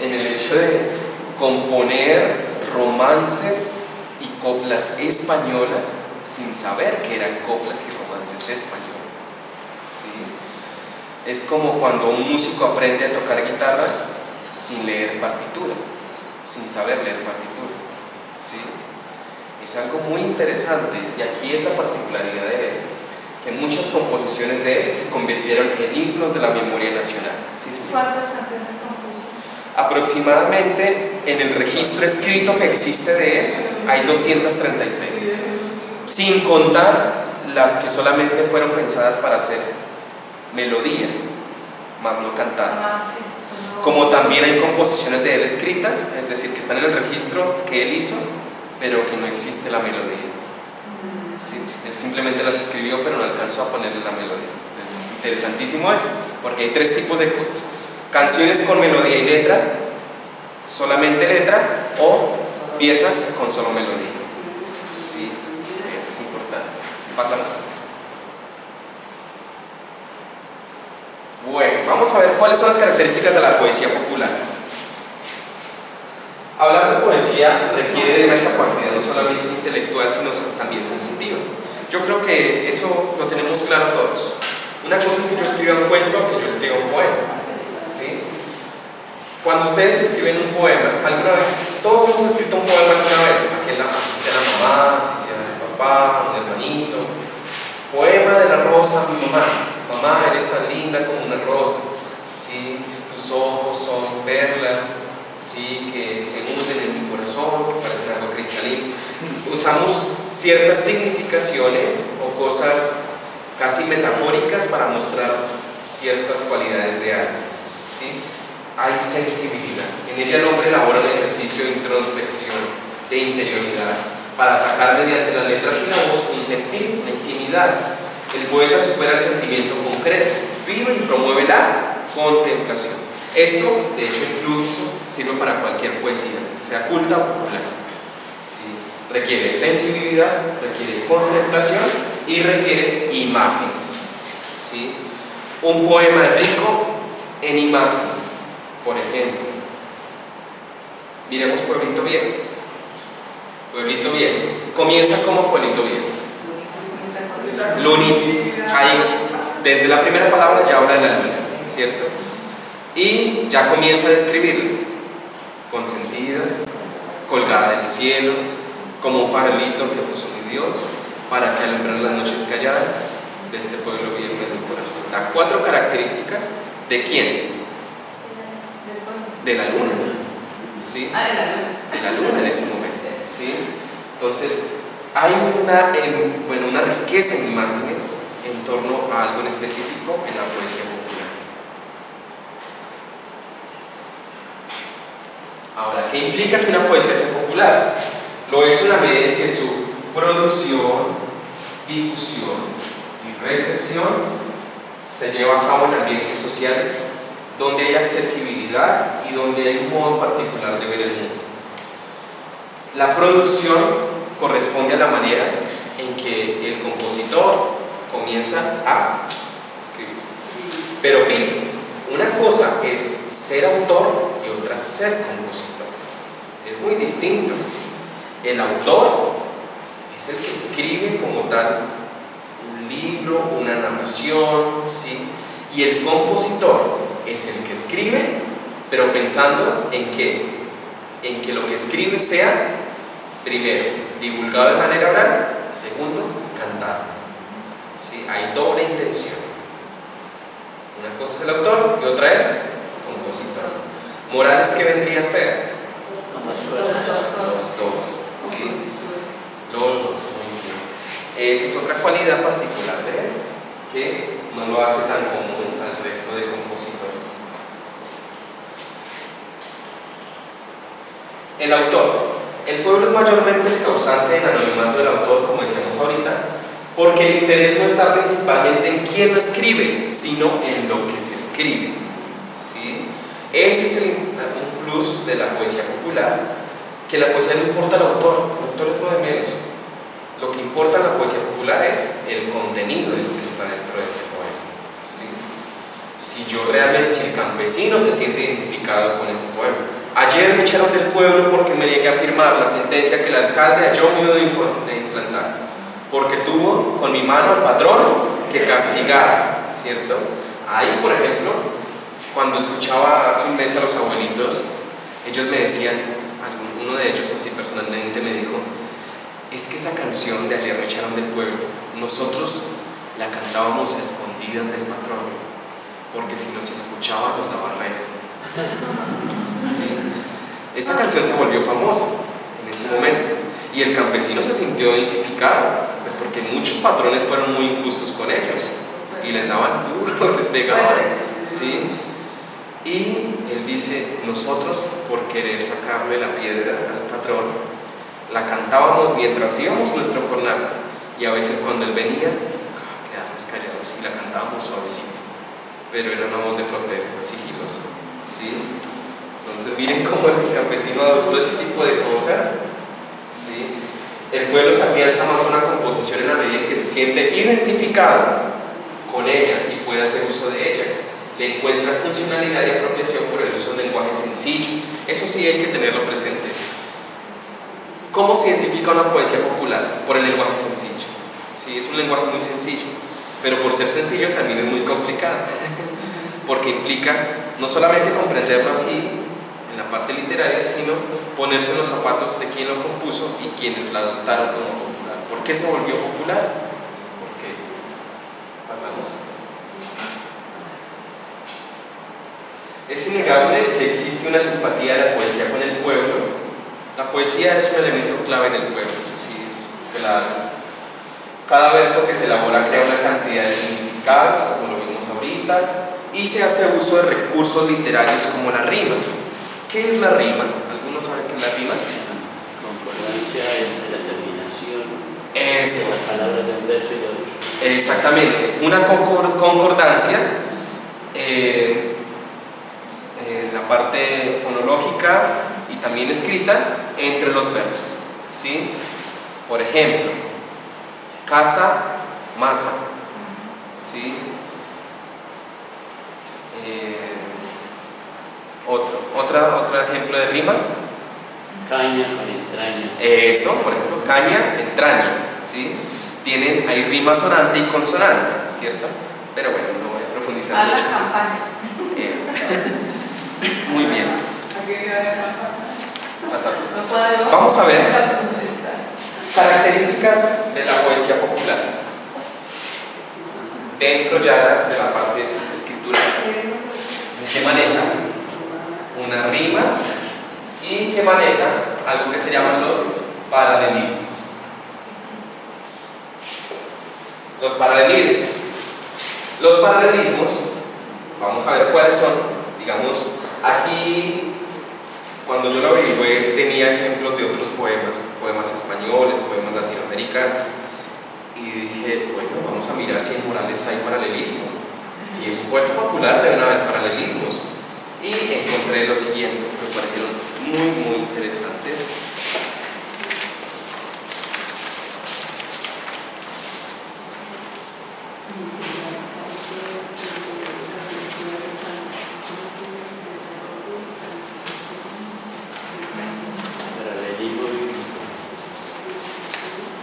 en el hecho de componer romances y coplas españolas sin saber que eran coplas y romances españoles, ¿sí? Es como cuando un músico aprende a tocar guitarra sin leer partitura, sin saber leer partitura, ¿sí? Es algo muy interesante y aquí es la particularidad de él, que muchas composiciones de él se convirtieron en himnos de la memoria nacional. ¿Sí, señor? ¿Cuántas canciones compuso? Aproximadamente en el registro escrito que existe de él hay 236, sin contar las que solamente fueron pensadas para hacer melodía, más no cantadas. Como también hay composiciones de él escritas, es decir, que están en el registro que él hizo, pero que no existe la melodía. ¿Sí? Él simplemente las escribió, pero no alcanzó a ponerle la melodía. Entonces, interesantísimo eso, porque hay tres tipos de cosas: canciones con melodía y letra, solamente letra, o piezas con solo melodía. ¿Sí? Eso es importante. Pasamos. Bueno, vamos a ver cuáles son las características de la poesía popular. Hablar de poesía requiere de una capacidad no solamente intelectual, sino también sensitiva. Yo creo que eso lo tenemos claro todos. Una cosa es que yo escriba un cuento, que yo escriba un poema, ¿sí? Cuando ustedes escriben un poema, alguna vez, todos hemos escrito un poema alguna vez, si sea la mamá, si sea su papá, un hermanito. Poema de la rosa a mi mamá. Mamá, eres tan linda como una rosa, ¿sí? Tus ojos son perlas, ¿sí? Que se hunden en mi corazón, que parecen algo cristalino. Usamos ciertas significaciones o cosas casi metafóricas para mostrar ciertas cualidades de algo, ¿sí? Hay sensibilidad. En ella el hombre elabora un ejercicio de introspección, de interioridad, para sacar mediante las letras y la voz un sentir, una intimidad. El poeta supera el sentimiento concreto, vive y promueve la contemplación. Esto, de hecho, incluso sirve para cualquier poesía, sea culta o popular. ¿Sí? Requiere sensibilidad, requiere contemplación y requiere imágenes. ¿Sí? Un poema es rico en imágenes. Por ejemplo, miremos Pueblito Viejo. Pueblito Viejo. Comienza como Pueblito Viejo. Lunita. Ahí, desde la primera palabra ya habla de la luna, ¿cierto? Y ya comienza a describirla. Consentida, colgada del cielo, como un farolito que puso mi Dios, para que alumbrara las noches calladas de este pueblo viejo de mi corazón. Da 4 características de quién. De la luna, ¿sí? De la luna. De la luna en ese momento, ¿sí? Entonces, hay una riqueza en imágenes en torno a algo en específico en la poesía popular. Ahora, ¿qué implica que una poesía sea popular? Lo es en la medida en que su producción, difusión y recepción se lleva a cabo en ambientes sociales donde hay accesibilidad y donde hay un modo particular de ver el mundo. La producción corresponde a la manera en que el compositor comienza a escribir. Pero fíjense, una cosa es ser autor y otra ser compositor. Es muy distinto. El autor es el que escribe como tal un libro, una narración, ¿sí? Y el compositor es el que escribe, pero pensando en que lo que escribe sea, primero, divulgado de manera oral, segundo, cantado. ¿Sí? Hay doble intención. Una cosa es el autor y otra el compositor. Morales, ¿qué vendría a ser? Los dos, ¿sí? Los dos, muy bien. Esa es otra cualidad particular de él, que no lo hace tan común al resto de compositores. El autor. El pueblo es mayormente el causante del anonimato del autor, como decíamos ahorita, porque el interés no está principalmente en quién lo escribe, sino en lo que se escribe, ¿sí? Ese es un plus de la poesía popular, que la poesía no importa al autor es lo de menos. Lo que importa en la poesía popular es el contenido de lo que está dentro de ese poema, ¿sí? Si el campesino se siente identificado con ese poema. Ayer me echaron del pueblo porque me niegué a firmar la sentencia que el alcalde halló miedo de implantar, porque tuvo con mi mano al patrono que castigar, ¿cierto? Ahí, por ejemplo, cuando escuchaba hace un mes a los abuelitos, ellos me decían, uno de ellos así personalmente me dijo, es que esa canción de Ayer me echaron del pueblo, nosotros la cantábamos a escondidas del patrón, porque si nos escuchaba nos daba rejo. ¿Sí? Esa canción se volvió famosa en ese momento y el campesino se sintió identificado, pues porque muchos patrones fueron muy injustos con ellos y les daban duro, les pegaban, ¿sí? Y él dice, nosotros por querer sacarle la piedra al patrón la cantábamos mientras íbamos nuestro jornal, y a veces cuando él venía nos tocaba quedarnos callados y la cantábamos suavecito, pero era una voz de protesta sigilosa, ¿sí? Entonces miren cómo el campesino adoptó ese tipo de cosas, ¿sí? El pueblo se afianza más a una composición en la medida en que se siente identificado con ella y puede hacer uso de ella. Le encuentra funcionalidad y apropiación por el uso de un lenguaje sencillo. Eso sí hay que tenerlo presente. ¿Cómo se identifica una poesía popular? Por el lenguaje sencillo. Sí, es un lenguaje muy sencillo, pero por ser sencillo también es muy complicado, porque implica no solamente comprenderlo así en la parte literaria, sino ponerse en los zapatos de quien lo compuso y quienes la adoptaron como popular. ¿Por qué se volvió popular? Porque pasamos. Es innegable que existe una simpatía de la poesía con el pueblo. La poesía es un elemento clave en el pueblo, eso sí es claro. Cada verso que se elabora crea una cantidad de significados, como lo vimos ahorita, y se hace uso de recursos literarios como la rima. ¿Qué es la rima? ¿Algunos saben qué es la rima? Concordancia entre la terminación Eso. de las palabras de un verso y de otro. Exactamente, una concordancia la parte fonológica y también escrita entre los versos, ¿sí? Por ejemplo, casa, masa, ¿sí? Otro ejemplo de rima. Caña con entraña. Eso, por ejemplo, caña, entraña, ¿sí? Hay rima sonante y consonante, ¿cierto? Pero bueno, no voy a profundizar A la mucho. campaña. Muy bien. Aquí hay campaña. Pasamos. No puedo. Vamos a ver características de la poesía popular dentro ya de la parte escritural, que maneja una rima y que maneja algo que se llaman los paralelismos. Los paralelismos, vamos a ver cuáles son. Digamos, aquí cuando yo lo averigué tenía ejemplos de otros poemas españoles, poemas latinoamericanos, y dije, bueno, vamos a mirar si en Morales hay paralelismos. Si es un poeta popular deben haber paralelismos, y encontré los siguientes que me parecieron muy interesantes. Paralelismo bíblico.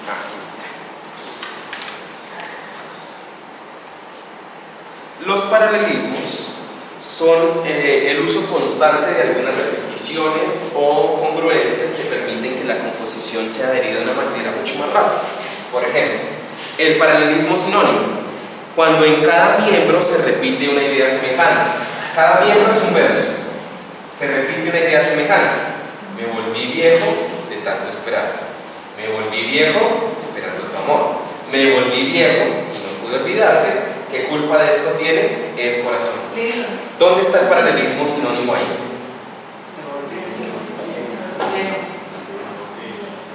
Aquí está. Los paralelismos son el uso constante de algunas repeticiones o congruencias que permiten que la composición sea adherida de una manera mucho más rápida. Por ejemplo, el paralelismo sinónimo, cuando en cada miembro se repite una idea semejante. Cada miembro es un verso, se repite una idea semejante. Me volví viejo de tanto esperarte. Me volví viejo esperando tu amor. Me volví viejo y no pude olvidarte. ¿Qué culpa de esto tiene el corazón? ¿Dónde está el paralelismo sinónimo ahí?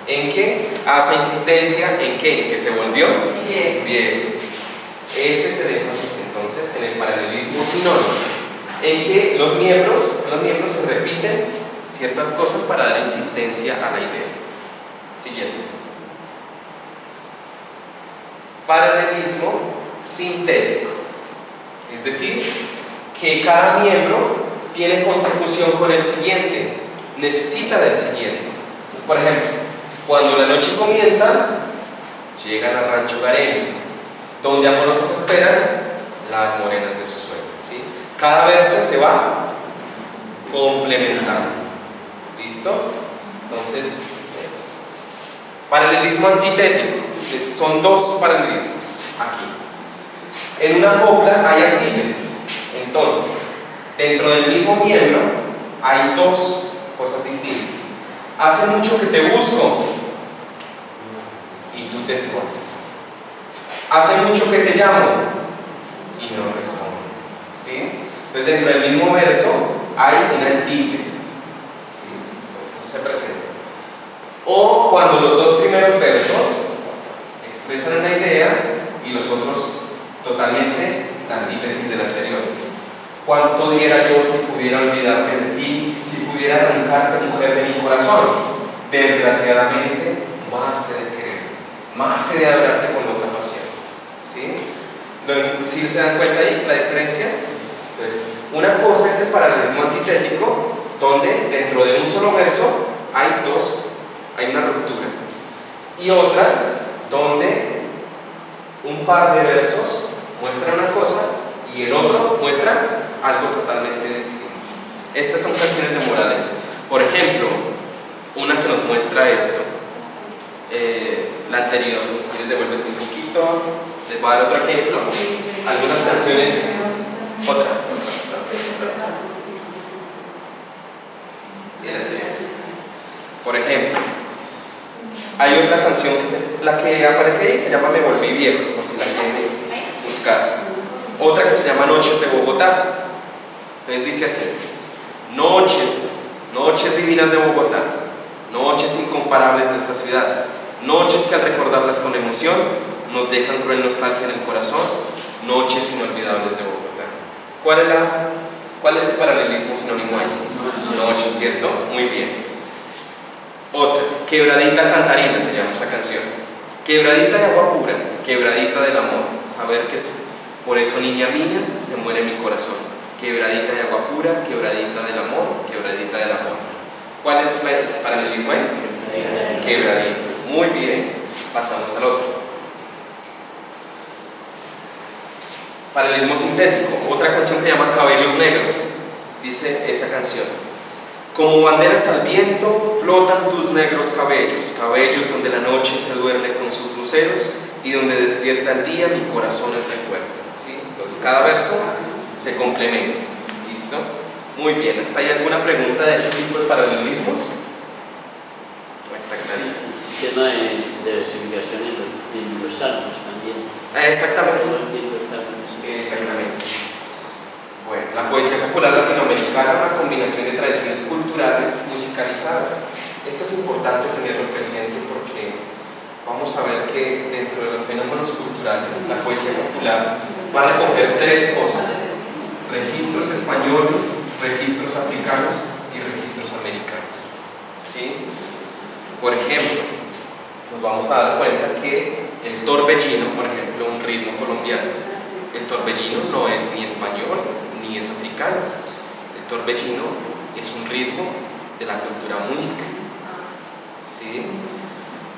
¿En qué hace insistencia? ¿En qué? ¿Que se volvió? Bien. Ese es el énfasis entonces en el paralelismo sinónimo, en que los miembros se repiten ciertas cosas para dar insistencia a la idea. Siguiente. Paralelismo sintético, es decir, que cada miembro tiene consecución con el siguiente, necesita del siguiente. Por ejemplo, cuando la noche comienza, llegan al rancho Gareño, donde amorosas esperan las morenas de su sueño, ¿sí? Cada verso se va complementando. ¿Listo? Entonces, eso. Paralelismo antitético, son dos paralelismos aquí. En una copla hay antítesis. Entonces, dentro del mismo miembro hay dos cosas distintas. Hace mucho que te busco y tú te escondes. Hace mucho que te llamo y no respondes. ¿Sí? Entonces, dentro del mismo verso hay una antítesis. ¿Sí? Entonces, eso se presenta. O cuando los dos primeros versos expresan una idea y los otros totalmente la antítesis del anterior. ¿Cuánto diera yo si pudiera olvidarme de ti, si pudiera arrancarte, mujer de mi corazón? Desgraciadamente, más he de querer, más he de adorarte con loca pasión. ¿Sí? ¿Sí se dan cuenta ahí la diferencia? Entonces, una cosa es el paralelismo antitético, donde dentro de un solo verso hay una ruptura, y otra donde un par de versos muestra una cosa y el otro muestra algo totalmente distinto. Estas son canciones de Morales. Por ejemplo, una que nos muestra esto, la anterior, si quieres devuélvete un poquito, les voy a dar otro ejemplo. Algunas canciones, otra. El anterior. Por ejemplo, hay otra canción la que aparece ahí se llama Me volví viejo, por si la quieren buscar. Otra que se llama Noches de Bogotá. Entonces dice así: noches divinas de Bogotá, noches incomparables de esta ciudad, noches que al recordarlas con emoción nos dejan cruel nostalgia en el corazón, noches inolvidables de Bogotá. ¿Cuál es el paralelismo sinónimo ahí? Noches, ¿cierto? Muy bien. Otra, Quebradita Cantarina se llama esa canción. Quebradita de agua pura, quebradita del amor, saber que por eso, niña mía, se muere mi corazón. quebradita de agua pura, quebradita del amor, quebradita del amor. ¿Cuál es el paralelismo ahí? Quebradita. Muy bien, pasamos al otro. Paralelismo sintético, otra canción que se llama Cabellos Negros. Dice esa canción: como banderas al viento flotan tus negros cabellos, cabellos donde la noche se duerme con sus luceros y donde despierta el día mi corazón el recuerdo. ¿Sí? Entonces cada verso se complementa. ¿Listo? Muy bien, ¿hasta ahí alguna pregunta de ese tipo de paralelismos? ¿O está clarito? El sistema de versificación en los salmos también. Exactamente. Todo el tiempo está con eso. Exactamente. Bueno, la poesía popular latinoamericana, una combinación de tradiciones culturales musicalizadas. Esto es importante tenerlo presente porque vamos a ver que dentro de los fenómenos culturales, la poesía popular va a recoger tres cosas: registros españoles, registros africanos y registros americanos. ¿Sí? Por ejemplo, nos vamos a dar cuenta que el torbellino, por ejemplo, un ritmo colombiano, el torbellino no es ni español ni es africano. El torbellino es un ritmo de la cultura muisca. ¿Sí?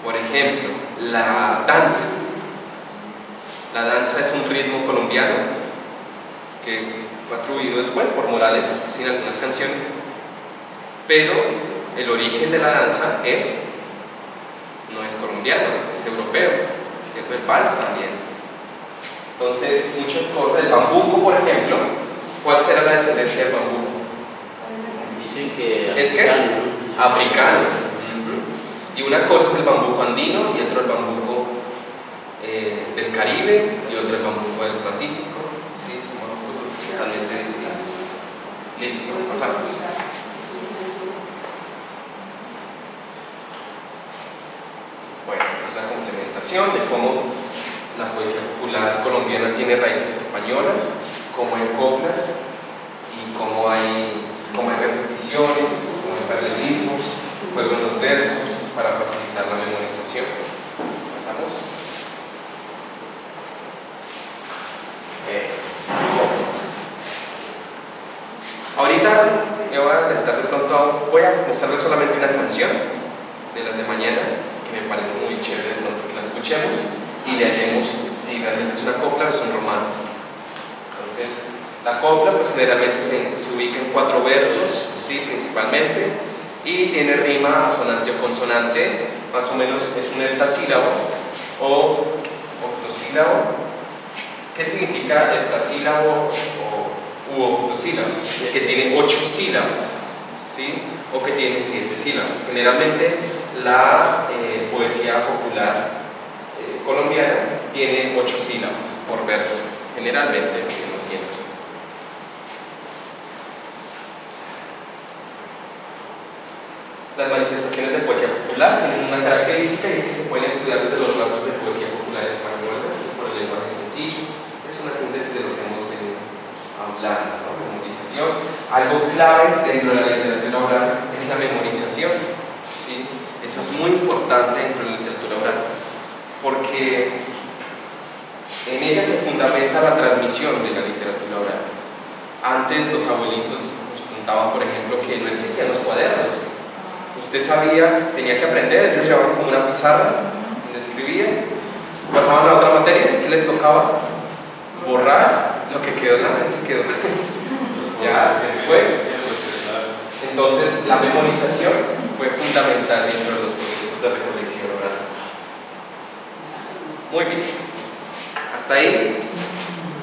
Por ejemplo, la danza. La danza es un ritmo colombiano que fue atribuido después por Morales en algunas canciones, pero el origen de la danza no es colombiano, es europeo, ¿cierto? El vals también. Entonces, muchas cosas. El bambuco, por ejemplo, ¿cuál será la descendencia del bambuco? Dicen que ¿Es qué? africano, ¿no? Africano. Y una cosa es el bambuco andino y otro el bambuco del Caribe y otro el bambuco del Pacífico. Sí, son cosas totalmente distintas. Listo, pasamos. Bueno, esta es una complementación de cómo la poesía popular colombiana tiene raíces españolas, cómo hay coplas y cómo hay repeticiones, cómo hay paralelismos, juego en los versos para facilitar la memorización. Pasamos. Eso. Ahorita me voy a adelantar de pronto, voy a mostrarles solamente una canción de las de mañana que me parece muy chévere de pronto que la escuchemos y le hallemos si realmente es una copla o es un romance. Entonces, la copla pues generalmente se ubica en 4 versos, ¿sí? Principalmente, y tiene rima asonante o consonante, más o menos es un heptasílabo o octosílabo. ¿Qué significa heptasílabo u octosílabo? Que tiene 8 sílabas, ¿sí? O que tiene 7 sílabas. Generalmente la poesía popular colombiana tiene 8 sílabas por verso, generalmente, no siempre. Las manifestaciones de poesía popular tienen una característica y es que se pueden estudiar desde los rastros de poesía popular españolas por el lenguaje sencillo. Es una síntesis de lo que hemos venido hablando, ¿no? Memorización. Algo clave dentro de la literatura oral es la memorización, ¿sí? Eso es muy importante dentro de la literatura oral porque en ella se fundamenta la transmisión de la literatura oral. Antes los abuelitos nos contaban, por ejemplo, que no existían los cuadernos. Usted sabía, tenía que aprender, ellos llevaban como una pizarra donde escribían, pasaban a otra materia, ¿qué les tocaba? Borrar lo que quedó en la mente, quedó ya después. Entonces la memorización fue fundamental dentro de los procesos de recolección oral. Muy bien, hasta ahí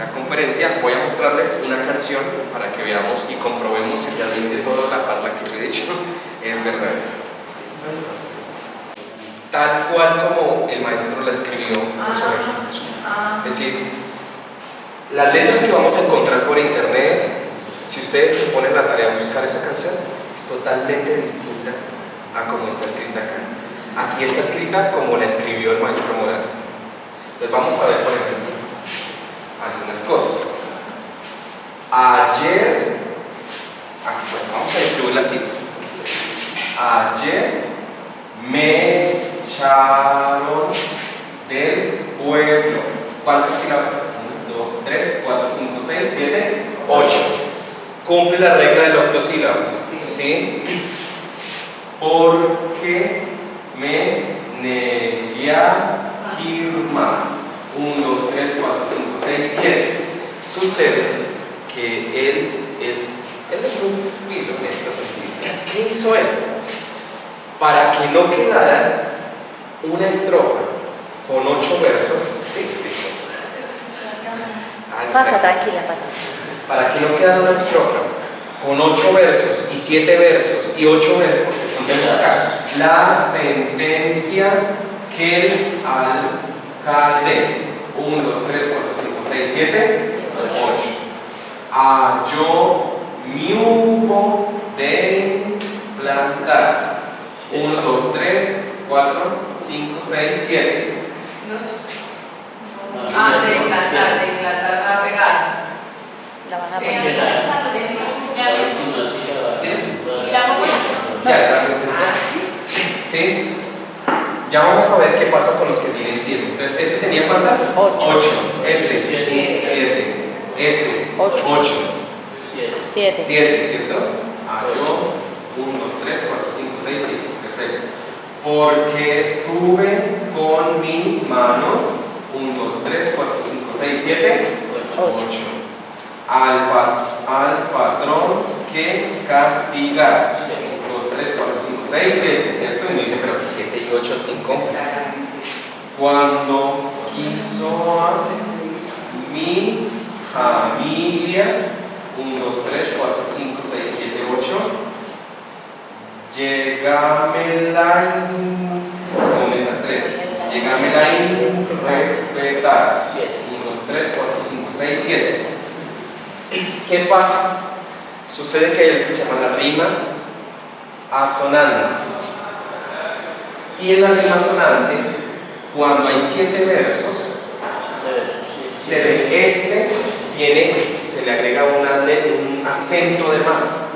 la conferencia. Voy a mostrarles una canción para que veamos y comprobemos si realmente toda la parla que he dicho es verdadera. Entonces, tal cual como el maestro la escribió en su registro. Es decir, las letras que vamos a encontrar por internet, si ustedes se ponen la tarea de buscar esa canción, es totalmente distinta a como está escrita acá. Aquí está escrita como la escribió el maestro Morales. Entonces vamos a ver, por ejemplo, algunas cosas. Ayer, bueno, vamos a distribuir las citas. Ayer me echaron del pueblo. ¿Cuántas sílabas? 1, 2, 3, 4, 5, 6, 7, 8. cumple la regla del octosílabo, ¿sí? Porque me negué a firmar. 1, 2, 3, 4, 5, 6, 7. Sucede que él es muy pilo en esta sentido. ¿Qué hizo él? Para que no quedara una estrofa con 8 versos. Pasa, tranquila, pasa. Para que no quedara una estrofa con 8 versos y 7 versos y 8 versos, porque escuchemos acá. La sentencia que el alcalde 1, 2, 3, 4, 5, 6, 7, 8 halló mi hubo de plantar 1, 2, 3, 4, 5, 6, 7. De implantar, a pegar. La van a Ya, poner. la última sílaba. Ya, ¿sí? Ya vamos a ver qué pasa con los que tienen 7. Entonces, este tenía ¿cuántas? 8. Este, 7. Este, 8. 7. 7, ¿cierto? Halló 1, 2, 3, 4, 5, 6, 7. Perfecto. Porque tuve con mi mano 1, 2, 3, 4, 5, 6, 7, 8. Al patrón que castigar. 1, 2, 3, 4, 5, 6, 7, ¿cierto? Y me dice, pero 7 y 8 al fin, ¿cómo? Cuando quiso a mi familia, 1, 2, 3, 4, 5, 6, 7, 8. Llégamela, estas son las 3. Llégamela y respetar. 1, 2, 3, 4, 5, 6, 7. ¿Qué pasa? Sucede que hay algo que se llama la rima asonante. Y en la rima asonante, cuando hay 7 versos, se ve se le agrega un acento de más.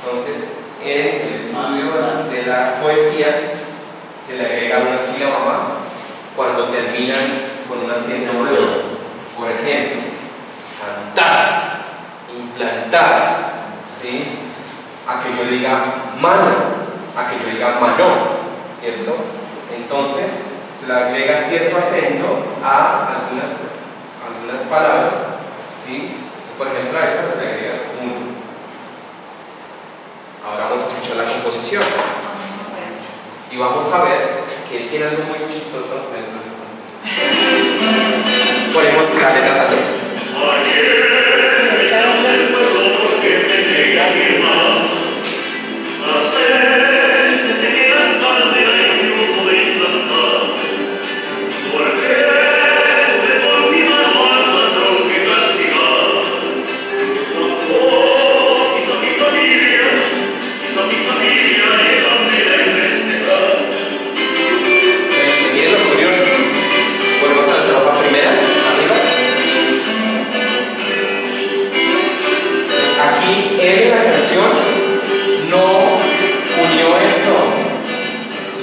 Entonces, en el estudio de la poesía, se le agrega una sílaba más cuando terminan con un acento nuevo. Por ejemplo, cantar, implantar, ¿sí? A que yo diga mano, a que yo diga mano, ¿cierto? Entonces, se le agrega cierto acento a algunas palabras, ¿sí? Por ejemplo, a esta se le agrega un. Ahora vamos a escuchar la composición y vamos a ver que él tiene algo muy chistoso dentro de su composición. Ponemos la letra también.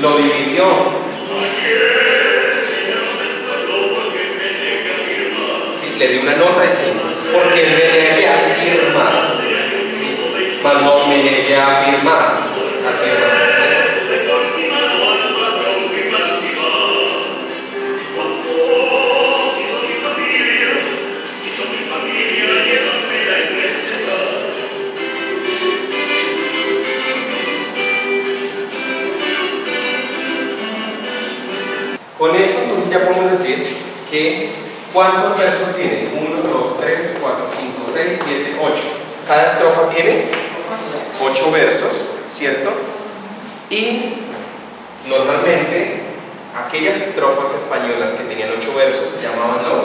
Lo dividió. Sí, le dio una nota distinta. Porque me negué a firmar. ¿Sí? Mas no me negué a firmar. Con esto entonces ya podemos decir que ¿cuántos versos tiene? 1, 2, 3, 4, 5, 6, 7, 8. Cada estrofa tiene 8 versos, ¿cierto? Y normalmente aquellas estrofas españolas que tenían 8 versos se llamaban los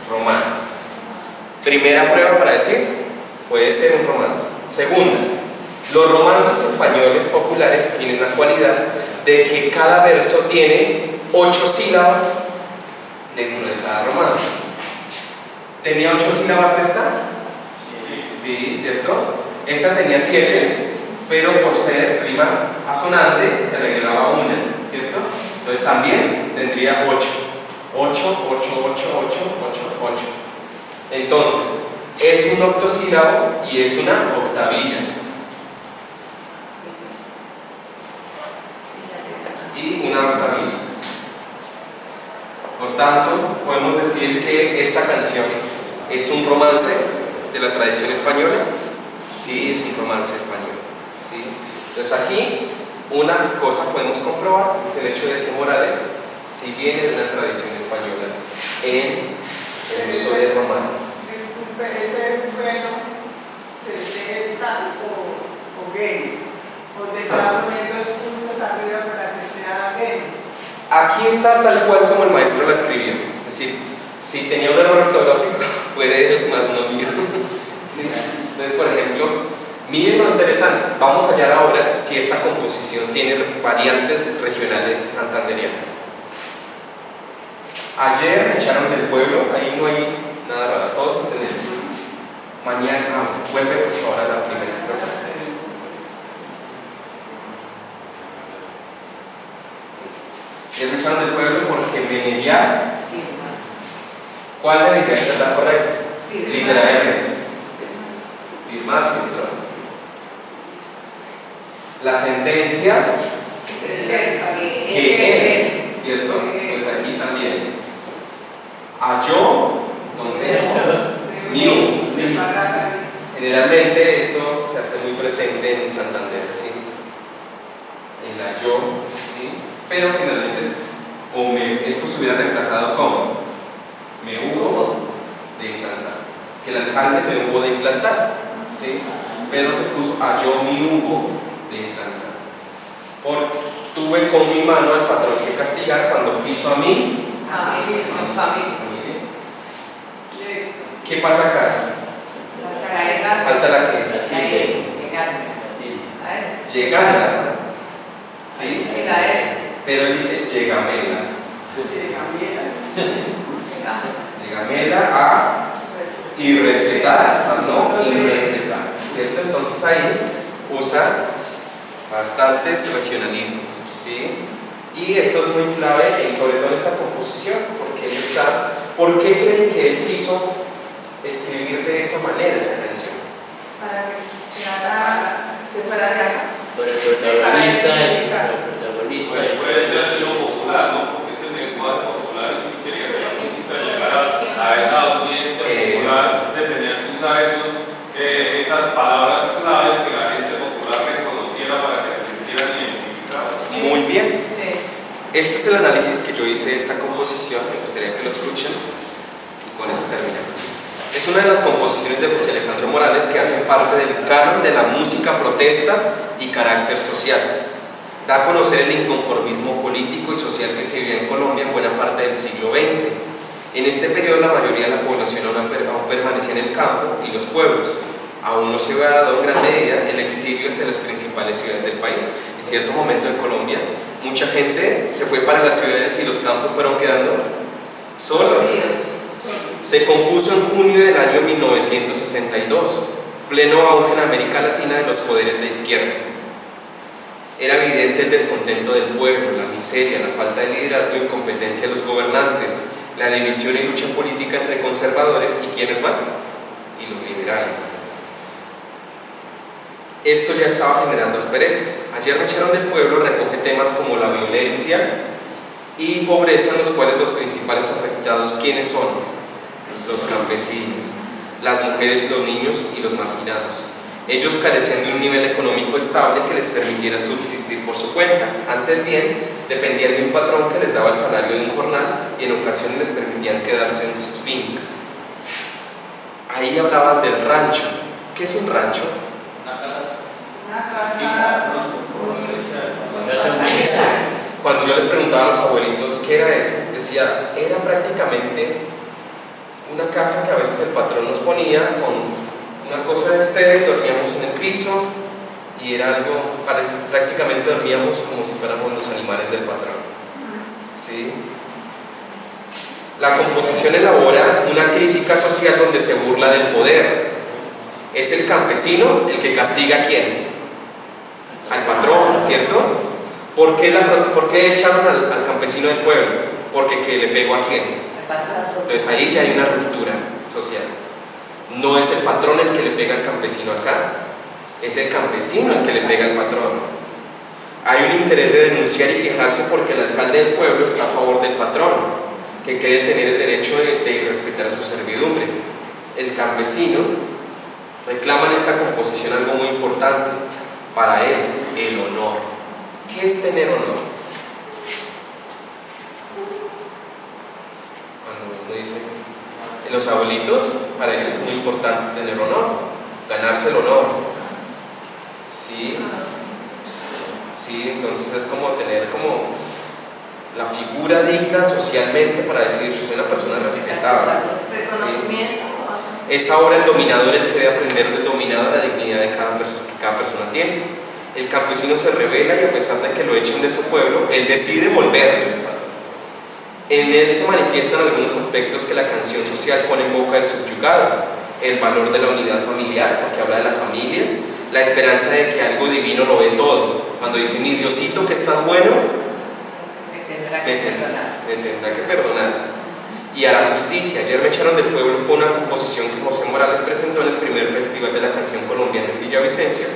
romances. Primera prueba para decir, puede ser un romance. Segunda, los romances españoles populares tienen la cualidad de que cada verso tiene 8 sílabas dentro de cada romance. ¿Tenía 8 sílabas esta? Sí, ¿cierto? Esta tenía 7, pero por ser rima asonante se le agregaba una, ¿cierto? Entonces también tendría 8. 8, 8, 8, 8, 8, 8. Entonces, es un octosílabo y es una octavilla. Y una octavilla. Por tanto, podemos decir que esta canción es un romance de la tradición española. Sí, es un romance español. ¿Sí? Entonces aquí una cosa podemos comprobar, es el hecho de que Morales sí viene de una tradición española en el uso de romances. Disculpe, ese bueno se lee tal o gay, o le está poniendo dos puntos arriba para que sea gay. Aquí está tal cual como el maestro la escribió. Es decir, si tenía un error ortográfico, fue de él, más no mío. ¿Sí? Entonces, por ejemplo, miren lo interesante. Vamos a hallar ahora si esta composición tiene variantes regionales santandereanas. Ayer me echaron del pueblo, ahí no hay nada raro, todos entendemos. Mañana, vuelve por favor a la primera estrofa. Ayer me echaron del pueblo porque me negué. ¿Cuál de ellas es la correcta? Literalmente. Firmar, ¿cierto? La sentencia que, ¿cierto? Pues aquí también. Yo, entonces, mío. Generalmente esto se hace muy presente en Santander, ¿sí? El yo, ¿sí? Pero generalmente esto se hubiera reemplazado como me hubo de implantar. Que el alcalde me hubo de implantar, ¿sí? Pero se puso yo me hubo de implantar. Porque tuve con mi mano al patrón que castigar cuando quiso a mí. Familia. ¿Qué pasa acá? Falta la que. Llegada. ¿Sí? Pero él dice llegamela. Llegamela a irrespetar, no irrespetar. ¿Cierto? Entonces ahí usa bastantes regionalismos. ¿Sí? Y esto es muy clave, sobre todo en esta composición, porque él está. ¿Por qué creen que él quiso escribir de esa manera esa canción? Para que fuera de acá. Por el protagonista, Pues puede ser lo popular, ¿no? Porque es el lenguaje popular y si quería que la música llegara a esa audiencia popular, se tenían que usar esas palabras claves que la gente popular reconociera para que se sintieran identificados. Muy bien. Sí. Este es el análisis que yo hice de esta composición, me gustaría que lo escuchen y con eso terminamos. Es una de las composiciones de José Alejandro Morales que hacen parte del canon de la música protesta y carácter social. Da a conocer el inconformismo político y social que se vivía en Colombia en buena parte del siglo XX. En este periodo la mayoría de la población aún permanecía en el campo y los pueblos. Aún no se había dado en gran medida el exilio hacia las principales ciudades del país. En cierto momento en Colombia, mucha gente se fue para las ciudades y los campos fueron quedando solos. Se compuso en junio del año 1962, pleno auge en América Latina de los poderes de izquierda. Era evidente el descontento del pueblo, la miseria, la falta de liderazgo e incompetencia de los gobernantes, la división y lucha política entre conservadores y ¿quiénes más? Y los liberales. Esto ya estaba generando asperezas. Ayer me echaron del pueblo recoge temas como la violencia y pobreza, en los cuales los principales afectados, ¿quiénes son? Los campesinos, las mujeres, los niños y los marginados. Ellos carecían de un nivel económico estable que les permitiera subsistir por su cuenta. Antes bien, dependían de un patrón que les daba el salario de un jornal y en ocasiones les permitían quedarse en sus fincas. Ahí hablaban del rancho. ¿Qué es un rancho? Eso. Cuando yo les preguntaba a los abuelitos qué era eso, decía, era prácticamente una casa que a veces el patrón nos ponía con una cosa de estéreo, dormíamos en el piso y era algo, prácticamente dormíamos como si fuéramos los animales del patrón. ¿Sí? La composición elabora una crítica social donde se burla del poder. Es el campesino el que castiga a quién? Al patrón, ¿cierto? ¿Por qué echaron al campesino del pueblo? Porque que le pegó a quién. Entonces ahí ya hay una ruptura social. No es el patrón el que le pega al campesino acá, es el campesino el que le pega al patrón. Hay un interés de denunciar y quejarse porque el alcalde del pueblo está a favor del patrón, que cree tener el derecho de respetar a su servidumbre. El campesino reclama en esta composición algo muy importante para él, el honor. ¿Qué es tener honor? Cuando uno dice, los abuelitos, para ellos es muy importante tener honor, ganarse el honor. ¿Sí? Sí, entonces es como tener como la figura digna socialmente para decir, yo soy una persona respetada. Reconocimiento. ¿Sí? Es ahora el dominador el que debe aprender del dominado la dignidad de cada persona tiene. El campesino se revela y a pesar de que lo echen de su pueblo, él decide volver. En él se manifiestan algunos aspectos que la canción social pone en boca del subyugado: el valor de la unidad familiar, porque habla de la familia, la esperanza de que algo divino lo ve todo. Cuando dice, mi Diosito que es tan bueno, me tendrá que perdonar. Y a la justicia. Ayer me echaron del fuego por una composición que José Morales presentó en el primer Festival de la Canción Colombiana en Villavicencio,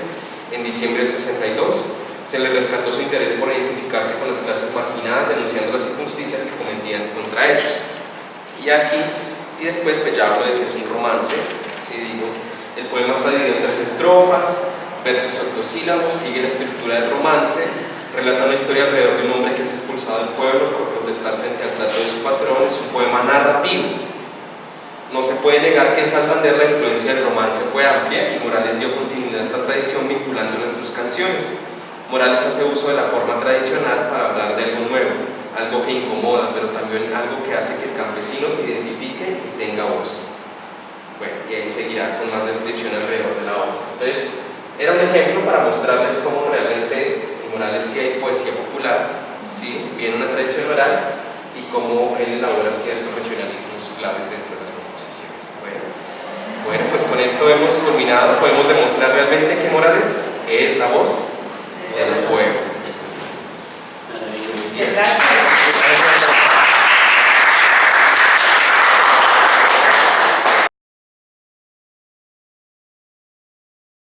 en diciembre del 62. Se le rescató su interés por identificarse con las clases marginadas, denunciando las injusticias que cometían contra ellos. Y aquí, y después pues ya hablo de que es un romance, ¿sí? Digo, el poema está dividido en 3 estrofas, versos octosílabos, sigue la estructura del romance, relata una historia alrededor de un hombre que es expulsado del pueblo por protestar frente al trato de su patrón. Es un poema narrativo. No se puede negar que en Santander la influencia del romance fue amplia y Morales dio continuidad a esta tradición vinculándola en sus canciones. Morales hace uso de la forma tradicional para hablar de algo nuevo, algo que incomoda, pero también algo que hace que el campesino se identifique y tenga voz. Bueno, y ahí seguirá con más descripción alrededor de la obra. Entonces, era un ejemplo para mostrarles cómo realmente en Morales sí hay poesía popular, ¿sí? Viene una tradición oral y cómo él elabora ciertos regionalismos claves dentro de las composiciones. Bueno, pues con esto hemos culminado. Podemos demostrar realmente que Morales es la voz